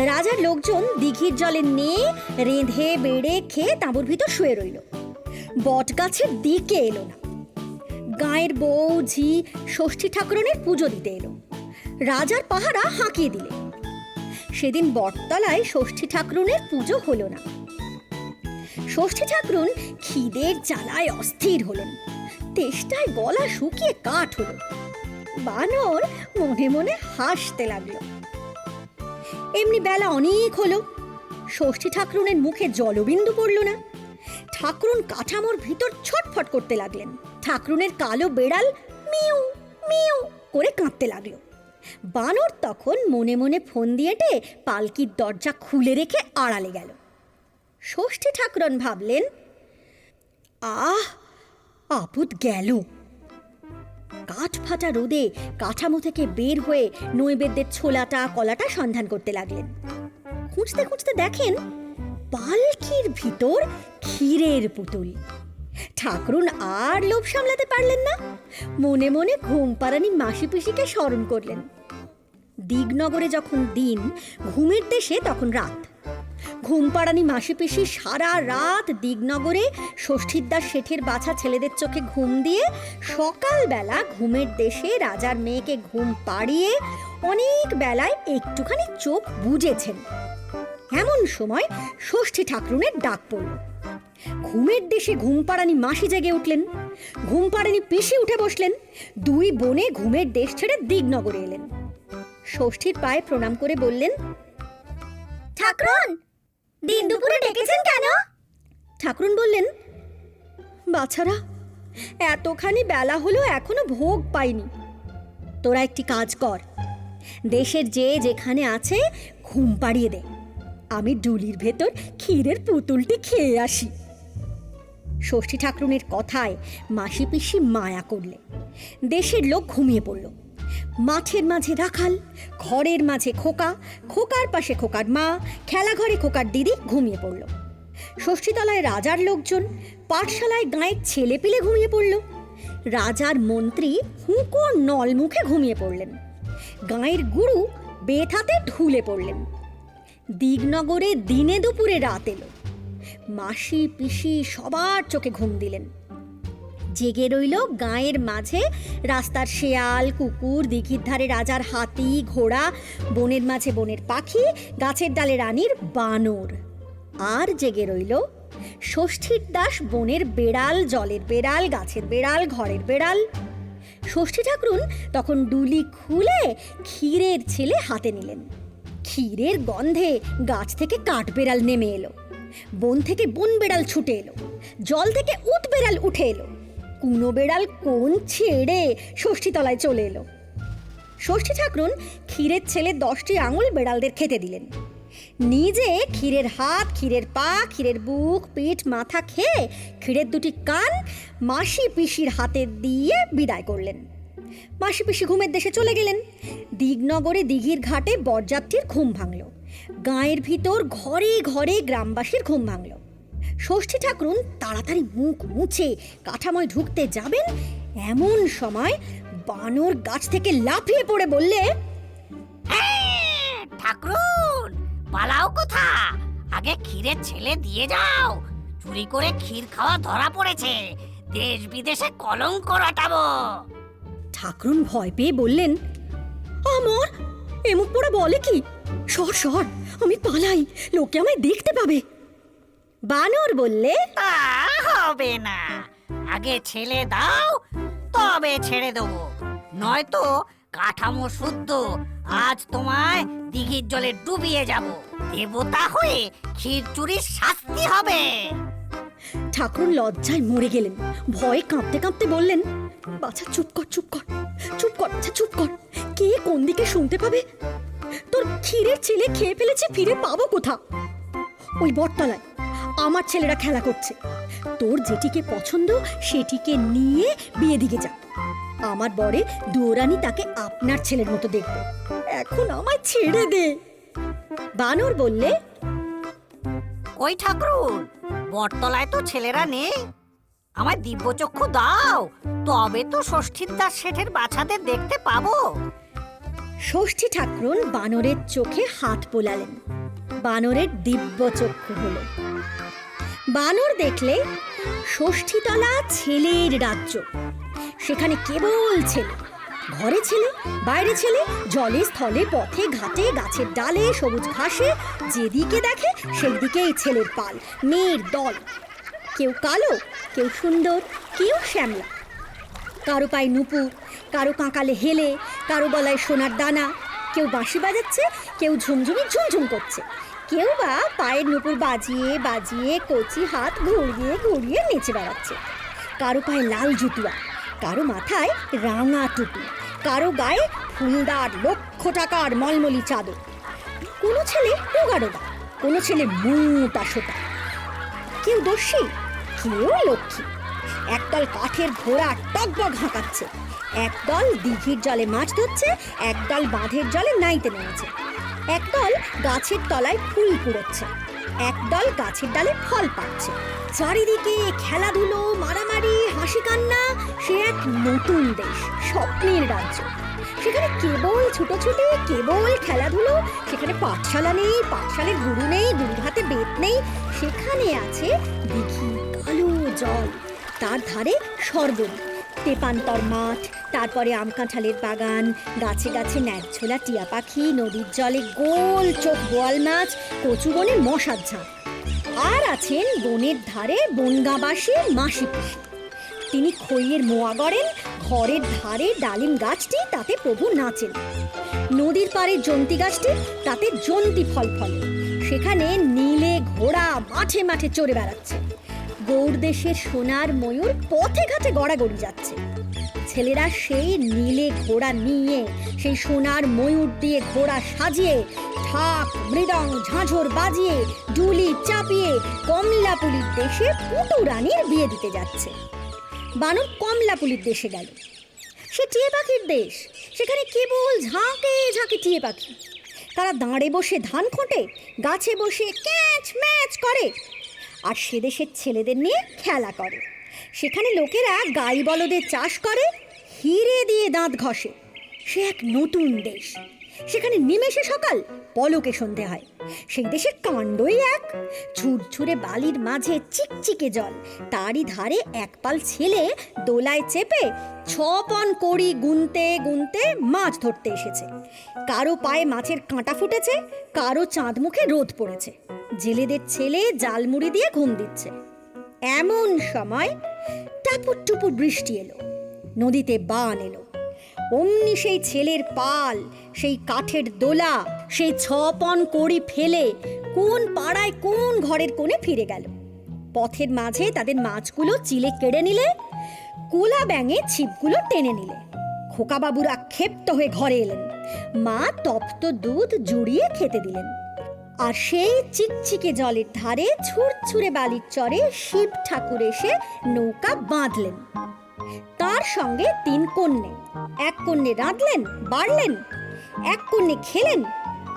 রাজার লোকজন দিঘির জলে নিয়ে রেঁধে বেড়ে খেয়ে তাঁবুর ভিতর শুয়ে রইল। বটগাছের দিকে এলো না। গাঁয়ের বউ ঝি ষষ্ঠী ঠাকুরনের পুজো দিতে এলো। রাজার পাহারা হাঁকিয়ে দিলে। সেদিন বটতলায় ষষ্ঠী ঠাকুরনের পুজো হলো না। ষষ্ঠী ঠাকুরন খিদের জ্বালায় অস্থির হলেন। তেষ্টায় গলা শুকিয়ে কাঠ হলো। বানর মনে মনে হাসতে লাগলো। এমনি বেলা অনেক হলো। ষষ্ঠী ঠাকুরনের মুখে জলবিন্দু পড়ল না। ঠাকুরন কাঠামোর ভিতর ছটফট করতে লাগলেন। ঠাকুরনের কালো বেড়াল মিউ মিউ করে কাঁদতে লাগলো। বানর তখন মনে মনে ফোন দিয়েটে পালকির দরজা খুলে রেখে আড়ালে গেল। ষষ্ঠী ঠাকুরন ভাবলেন, আহ, আপদ গেল। কাঠ ফাটা রোদে কাঠামো থেকে বের হয়ে নৈবেদ্যের ছোলাটা কলাটা সন্ধান করতে লাগলেন। খুঁজতে খুঁজতে দেখেন পালকির ভিতর ক্ষীরের পুতুল। ঠাকুরন আর লোভ সামলাতে পারলেন না। মনে মনে ঘুমপাড়ানি মাসি পিসিকে স্মরণ করলেন। দিগনগরে যখন দিন, ঘুমের দেশে তখন রাত। ঘুমপাড়ানি মাসি পিসি সারা রাত দিগনগরে ষষ্ঠীদাস শেঠের বাছা ছেলেদের চোখে ঘুম দিয়ে সকালবেলা ঘুমের দেশে রাজার মেয়েকে ঘুম পাড়িয়ে অনেক বেলায় একটুখানি চোখ বুজেছেন। এমন সময় ষষ্ঠী ঠাকুরনের ডাক পড়ল। ঘুমের দেশে ঘুমপাড়ানি মাসি জেগে উঠলেন। ঘুমপাড়ানি পিসি উঠে বসলেন। দুই বোনে ঘুমের দেশ ছেড়ে দিগনগরে এলেন। ষষ্ঠীর পায়ে প্রণাম করে বললেন, ঠাকুরন, দিন দুপুরে ডেকেছেন কেন? ঠাকুরন বললেন, বাছারা, এতখানি বেলা হলো এখনো ভোগ পাইনি। তোরা একটি কাজ কর, দেশের যে যেখানে আছে ঘুম পাড়িয়ে দে। আমি ডুলির ভেতর ক্ষীরের পুতুলটি খেয়ে আসি। ষষ্ঠী ঠাকুরনের কথায় মাসি পিসি মায়া করলে। দেশের লোক ঘুমিয়ে পড়ল। মাঠের মাঝে রাখাল, ঘরের মাঝে খোকা, খোকার পাশে খোকার মা, খেলাঘরে খোকার দিদি ঘুমিয়ে পড়ল। ষষ্ঠীতলায় রাজার লোকজন, পাঠশালায় গাঁয়ের ছেলেপিলে ঘুমিয়ে পড়ল। রাজার মন্ত্রী হুঁকো নল মুখে ঘুমিয়ে পড়লেন। গাঁয়ের গুরু বেথাতে ঢুলে পড়লেন। দিগনগরে দিনে দুপুরে রাত এলো। মাসি পিসি সবার চোখে ঘুম দিলেন। জেগে রইল গাঁয়ের মাঝে রাস্তার শেয়াল, কুকুর, দিঘির ধারে রাজার হাতি, ঘোড়া, বনের মাঝে বনের পাখি, গাছের ডালে রানীর বানর। আর জেগে রইল ষষ্ঠীর দাস বনের বেড়াল, জলের বেড়াল, গাছের বেড়াল, ঘরের বেড়াল। ষষ্ঠী ঠাকুরন তখন ডুলি খুলে ক্ষীরের ছেলে হাতে নিলেন। ক্ষীরের গন্ধে গাছ থেকে কাঠ বেড়াল নেমে এলো। বন থেকে বন বেড়াল ছুটে এলো। জল থেকে উট বেড়াল উঠে এলো। কুনো বেড়াল কোন ছেড়ে ষষ্ঠীতলায় চলে এলো। ষষ্ঠী ঠাকুরন ক্ষীরের ছেলে 10টি আঙুল বেড়ালদের খেতে দিলেন। নিজে ক্ষীরের হাত, ক্ষীরের পা, ক্ষীরের বুক, পিঠ, মাথা খেয়ে ক্ষীরের 2টি কান মাসি পিসির হাতে দিয়ে বিদায় করলেন। মাসি পিসি ঘুমের দেশে চলে গেলেন। দিগনগরে দিঘির ঘাটে বরযাত্রীর ঘুম ভাঙল। গাঁয়ের ভিতর ঘরে ঘরে গ্রামবাসীর ঘুম ভাঙল। ষষ্ঠী ঠাকুরুন তাড়াতাড়ি মুখ মুছে কাঠামোয় ঢুকতে যাবেন, এমন সময় বানর গাছ থেকে লাফিয়ে পড়ে বললে, ঠাকুরুন পালাও কোথা, আগে ক্ষীরের ছেলে দিয়ে যাও, চুরি করে ক্ষীর খাওয়া ধরা পড়েছে, দেশ বিদেশে কলঙ্ক রটাবো। ঠাকুরুন ভয় পেয়ে বললেন, আমার এমুক পড়ে বলে কি, সর সর, আমি পালাই, লোকে আমায় দেখতে পাবে। বানর বললে, তা হবে না, আগে ছেলে দাও তবে ছেড়ে দেবো, নয়তো কাঠামো শুদ্ধ আজ তোমায় দিঘির জলে ডুবিয়ে যাব, দেবতা হয়ে ক্ষীর চুরির শাস্তি হবে। ঠাকুরুন লজ্জায় মরে গেলেন, ভয়ে কাঁপতে কাঁপতে বললেন, বাছা চুপ কর চুপ কর চুপ কর, আচ্ছা চুপ কর, কে কোন দিকে শুনতে পাবে? তোর ক্ষীরের ছেলে খেয়ে ফেলেছে, ফিরে পাবো কোথা? ওই বটতলায় আমার ছেলেরা খেলা করছে, তোর যেটিকে পছন্দ সেটিকে নিয়ে বিয়ে দিকে যা, আমার বরে দুয়োরানি তাকে আপনার ছেলের মতো দেখবে, এখন আমায় ছেড়ে দে। বানর বললে, ওই ঠাকুরুন, বটতলায় তো ছেলেরা নেই, আমায় দিব্যচক্ষু দাও, তবে তো ষষ্ঠীদার শেঠের বাচ্চাদের দেখতে পাবো। ষষ্ঠী ঠাকুরুন বানরের চোখে হাত বোলালেন, বানরের দিব্য চক্ষু হলো। বানর দেখলে ষষ্ঠীতলা ছেলের রাজ্য, সেখানে কেবল ছেলে, ঘরে ছেলে, বাইরে ছেলে, জলে স্থলে পথে ঘাটে গাছের ডালে সবুজ ঘাসে, যেদিকে দেখে সেই দিকেই ছেলের পাল, মেয়ের দল, কেউ কালো, কেউ সুন্দর, কেউ শ্যামলা, কারো পায়ে নুপুর, কারো কাঁকালে হেলে, কারো গলায় সোনার দানা, কেউ বাঁশি বাজাচ্ছে, কেউ ঝুমঝুমি ঝুমঝুম করছে, কেউ বা পায়ের নুপুর বাজিয়ে বাজিয়ে কচি হাত ঘুরিয়ে ঘুরিয়ে নেচে বেড়াচ্ছে, কারো পায়ে লাল জুতুয়া, কারো মাথায় রাঙা টুপি, কারো গায়ে ফুলদার লক্ষ টাকার মলমলি চাদর, কোনো ছেলে রোগা, কোনো ছেলে মোটা সোটা, কেউ দস্যি, কেউ লক্ষ্মী, একদল কাঠের ঘোড়া টগবগ হাঁকাচ্ছে, একদল দিঘির জলে মাছ ধরছে, একদল বাঁধের জলে নাইতে নেমেছে, একদল গাছের তলায় ফুল কুড়োচ্ছে, একদল গাছের ডালে ফল পাচ্ছে। চারিদিকে খেলাধুলো, মারামারি, হাসি কান্না, সে এক নতুন দেশ, স্বপ্নের রাজ্য। সেখানে কেবল ছুটোছুটি, কেবল খেলাধুলো, সেখানে পাঠশালা নেই, পাঠশালের গুরু নেই, গুরুর হাতে বেত নেই, সেখানে আছে দিঘি, কালো জল, তার ধারে সর্বরী, তেপান্তর মাঠ, তারপরে আম কাঁঠালের বাগান, গাছে গাছে ন্যাকছোলা টিয়া পাখি, নদীর জলে গোল চোখ বোয়াল মাছ, কচু বনে মশার ঝাঁপ। আর আছেন বনের ধারে বনগাঁবাসী মাসি পিসি, তিনি খইয়ের মোয়া গড়েন, ঘরের ধারে ডালিম গাছটি, তাতে প্রভু নাচেন, নদীর পাড়ে জন্তি গাছটি, তাতে জন্তি ফল ফলে, সেখানে নীলে ঘোড়া মাঠে মাঠে চড়ে বেড়াচ্ছে, গৌড় দেশের সোনার ময়ূর পথে ঘাটে গড়াগড়ি যাচ্ছে, ছেলেরা সেই নীলে ঘোড়া নিয়ে, সেই সোনার ময়ূর দিয়ে ঘোড়া সাজিয়ে, ঢাক মৃদং ঝাঁঝর বাজিয়ে, ডুলি চাপিয়ে কমলাপুলির দেশে পুটু রানীর বিয়ে দিতে যাচ্ছে। বানর কমলাপুলির দেশে গেল, সে টিয়ে পাখির দেশ, সেখানে কেবল ঝাঁকে ঝাঁকে টিয়ে পাখি, তারা দাঁড়ে বসে ধান খোঁটে, গাছে বসে ক্যাচ ম্যাচ করে, আর সে দেশের ছেলেদের নিয়ে খেলা করে। সেখানে লোকেরা গাই বলদের চাষ করে, হিরে দিয়ে দাঁত ঘষে, সে এক নতুন দেশ, সেখানে নিমেষে সকাল, পলকে সন্ধে হয়। সেই দেশের কাণ্ডই এক, ঝুরঝুরে বালির মাঝে চিকচিকে জল, তারই ধারে একপাল ছেলে দোলায় চেপে 6 পণ কড়ি গুনতে গুনতে মাছ ধরতে এসেছে। কারো পায়ে মাছের কাঁটা ফুটেছে, কারো চাঁদ মুখে রোদ পড়েছে, জেলেদের ছেলে জালমুড়ি দিয়ে ঘুম দিচ্ছে। এমন সময় টাপুর টুপুর বৃষ্টি এলো, নদীতে বান এলো, অমনি সেই ছেলের পাল, সেই কাঠের দোলা, সেই 6 পণ কড়ি ফেলে কোন পাড়ায় কোন ঘরের কোণে ফিরে গেল। পথের মাঝে তাদের মাছগুলো চিলে কেড়ে নিলে, কোলা ব্যাঙে ছিপগুলো টেনে নিলে। খোকাবাবুরা ক্ষেপ্ত হয়ে ঘরে এলেন, মা তপ্ত দুধ জুড়িয়ে খেতে দিলেন। আর সেই চিকচিকে জলের ধারে ছুড়ছুড়ে বালির চরে শিব ঠাকুর এসে নৌকা বাঁধলেন, তার সঙ্গে 3 কন্যে। এক কন্যে রাঁধলেন বাড়লেন, এক কন্যে খেলেন,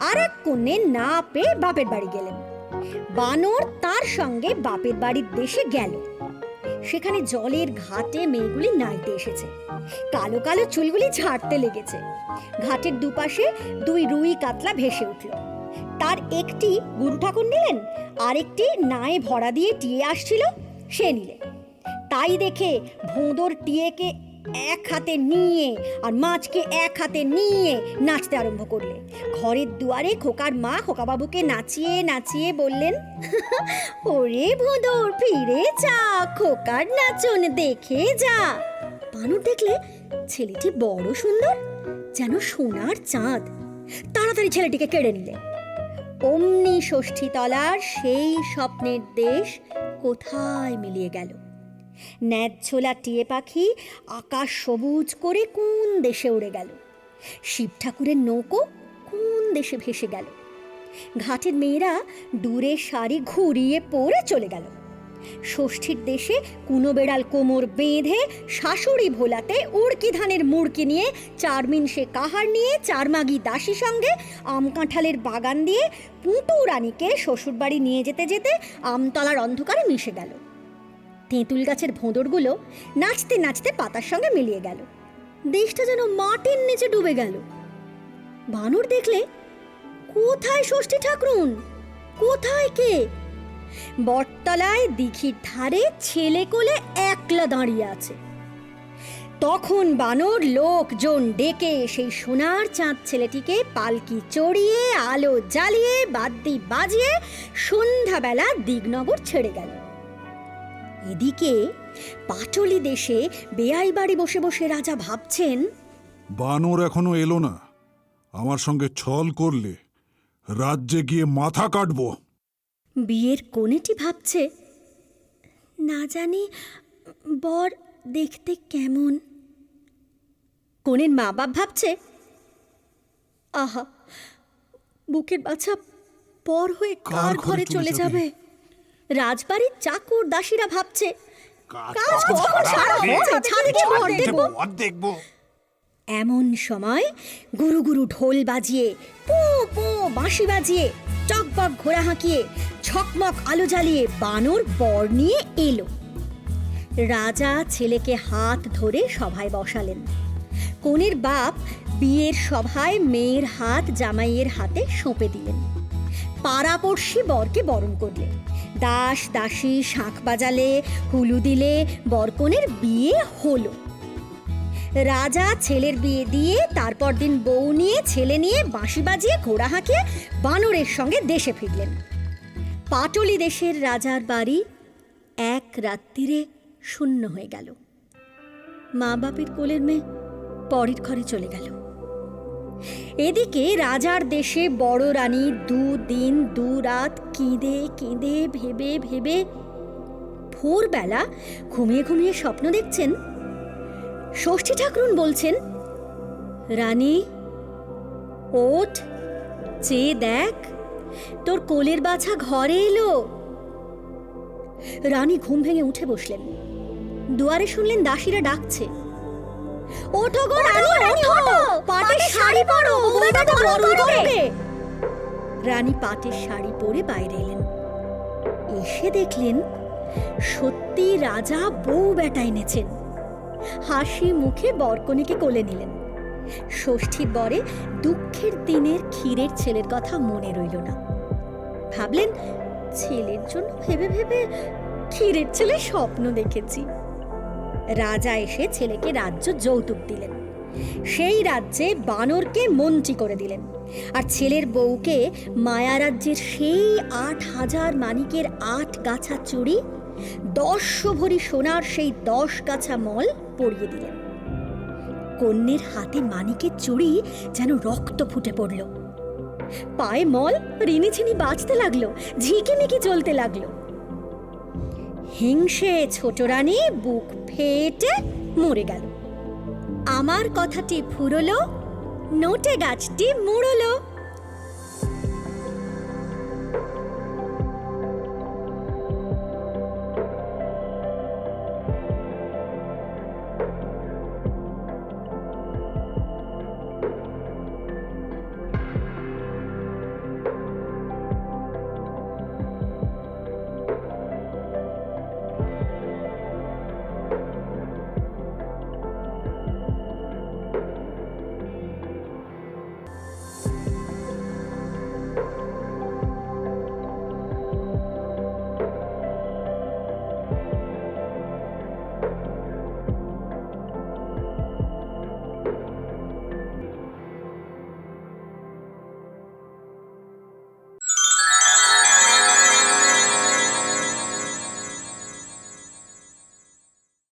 আর এক কন্যে না পেয়ে বাপের বাড়ি গেলেন। বানর তার সঙ্গে বাপের বাড়ির দেশে গেল। সেখানে জলের ঘাটে মেয়েগুলি নাইতে এসেছে, কালো কালো চুলগুলি ঝাড়তে লেগেছে। ঘাটের দুপাশে দুই রুই কাতলা ভেসে উঠল। তার একটি গুরু ঠাকুর নিলেন, আরেকটি নায়ে ভরা দিয়ে টিয়ে আসছিল, সে নিলেন। তাই দেখে ভোঁদর টিয়েকে এক হাতে নিয়ে আর মাছকে এক হাতে নিয়ে নাচতে আরম্ভ করলে। ঘরের দুয়ারে খোকার মা খোকাবাবুকে নাচিয়ে নাচিয়ে বললেন, ওরে ভোঁদর ফিরে যা, খোকার নাচন দেখে যা। বানর দেখলে ছেলেটি বড় সুন্দর, যেন সোনার চাঁদ। তাড়াতাড়ি ছেলেটিকে কেড়ে নিলে। অমনি ষষ্ঠীতলার সেই স্বপ্নের দেশ কোথায় মিলিয়ে গেল। ন্যায্যলা টিয়ে পাখি আকাশ সবুজ করে কোন দেশে উড়ে গেল। শিব ঠাকুরের নৌকো কোন দেশে ভেসে গেল। ঘাটের মেয়েরা দূরে শাড়ি ঘুরিয়ে পরে চলে গেল। ষষ্ঠীর দেশে কুনো বেড়াল কোমর বেঁধে শাশুড়ি ভোলাতে উড়কি ধানের মুড়কি নিয়ে, চারমিনসে কাহার নিয়ে, চারমাগি দাসী সঙ্গে আম কাঁঠালের বাগান দিয়ে পুঁটু রানীকে শ্বশুরবাড়ি নিয়ে যেতে যেতে আমতলার অন্ধকারে মিশে গেল। তেঁতুল গাছের ভোঁদরগুলো নাচতে নাচতে পাতার সঙ্গে মিলিয়ে গেল। দেশটা যেন মাটির নিচে ডুবে গেল। বানর দেখলে, কোথায় ষষ্ঠী ঠাকুরুন, কোথায় কে? বটতলায় দিঘির ধারে ছেলে কোলে একলা দাঁড়িয়ে আছে। তখন বানর লোকজন ডেকে সেই সোনার চাঁদ ছেলেটিকে পালকি চড়িয়ে আলো জ্বালিয়ে বাদ্যি বাজিয়ে সন্ধ্যাবেলা দিগনগর ছেড়ে গেল। এদিকে পাটলি দেশে বেয়াই বাড়ি বসে বসে রাজা ভাবছেন, বানর এখনো এলো না, আমার সঙ্গে ছল করলে রাজ্যে গিয়ে মাথা কাটবো। বিয়ের কনেটি ভাবছে, না জানি বর দেখতে কেমন। কনের মা বাপ ভাবছে, আহা, বুকের বাছা পর হয়ে কার ঘরে চলে যাবে। রাজবাড়ির চাকর দাসীরা ভাবছে, কাজ কখন সারা হচ্ছে, ছাদে গিয়ে ঘর দেখবো। এমন সময় গুরু গুরু ঢোল বাজিয়ে, পো পো বাঁশি বাজিয়ে, চকবক ঘোড়া হাঁকিয়ে, ছকমক আলো জ্বালিয়ে বানর বর নিয়ে এলো। রাজা ছেলেকে হাত ধরে সভায় বসালেন। কনের বাপ বিয়ের সভায় মেয়ের হাত জামাইয়ের হাতে সঁপে দিলেন। পাড়াপড়শি বরকে বরণ করলে, দাস দাসী শাঁখ বাজালে, হুলু দিলে, বরকনের বিয়ে হলো। রাজা ছেলের বিয়ে দিয়ে তারপর দিন বউ নিয়ে ছেলে নিয়ে বাঁশি বাজিয়ে ঘোড়া হাঁকিয়ে বানরের সঙ্গে দেশে ফিরলেন। পাটলি দেশের রাজার বাড়ি এক রাত্রিরে শূন্য হয়ে গেল। মা বাপের কোলের মেয়ে পরের ঘরে চলে গেল। এদিকে রাজার দেশে বড় রানী দুদিন দুরাত কেঁদে কেঁদে ভেবে ভেবে ভোরবেলা ঘুমিয়ে ঘুমিয়ে স্বপ্ন দেখছেন। ষষ্ঠী ঠাকুরুন বলছেন, রানী ওঠ, চেয়ে দেখ, তোর কোলের বাছা ঘরে এলো। রানী ঘুম ভেঙে উঠে বসলেন। দুয়ারে শুনলেন দাসীরা ডাকছে, ওঠো গো রানী, ওঠো, পাটের শাড়ি পরো, বউটা তো বরণ করবে। রানী পাটের শাড়ি পরে বাইরে এলেন। এসে দেখলেন সত্যি রাজা বউ বেটা এনেছেন। হাসি মুখে বরকনেকে কোলে নিলেন। ষষ্ঠীর বরে দুঃখের দিনের ক্ষীরের ছেলের কথা মনে রইল না। ভাবলেন, ছেলের জন্য ভেবে ভেবে ক্ষীরের ছেলে স্বপ্ন দেখেছি। রাজা এসে ছেলেকে রাজ্য যৌতুক দিলেন। সেই রাজ্যে বানরকে মন্ত্রী করে দিলেন, আর ছেলের বউকে মায়া রাজ্যের সেই ৮,০০০ মানিকের ৮ গাছা চুড়ি, ১০ ভরি সোনার সেই ১০ গাছা মল পরিয়ে দিলেন। কন্যের হাতে মানিকের চুড়ি যেন রক্ত ফুটে পড়ল। পায়ে মল রিনিঝিনি বাজতে লাগলো, ঝিকিমিকি জ্বলতে লাগলো। হিংসে ছোট রানী বুক ফেটে মরে গেল। আমার কথাটি ফুরলো, নোটে গাছটি মুড়লো।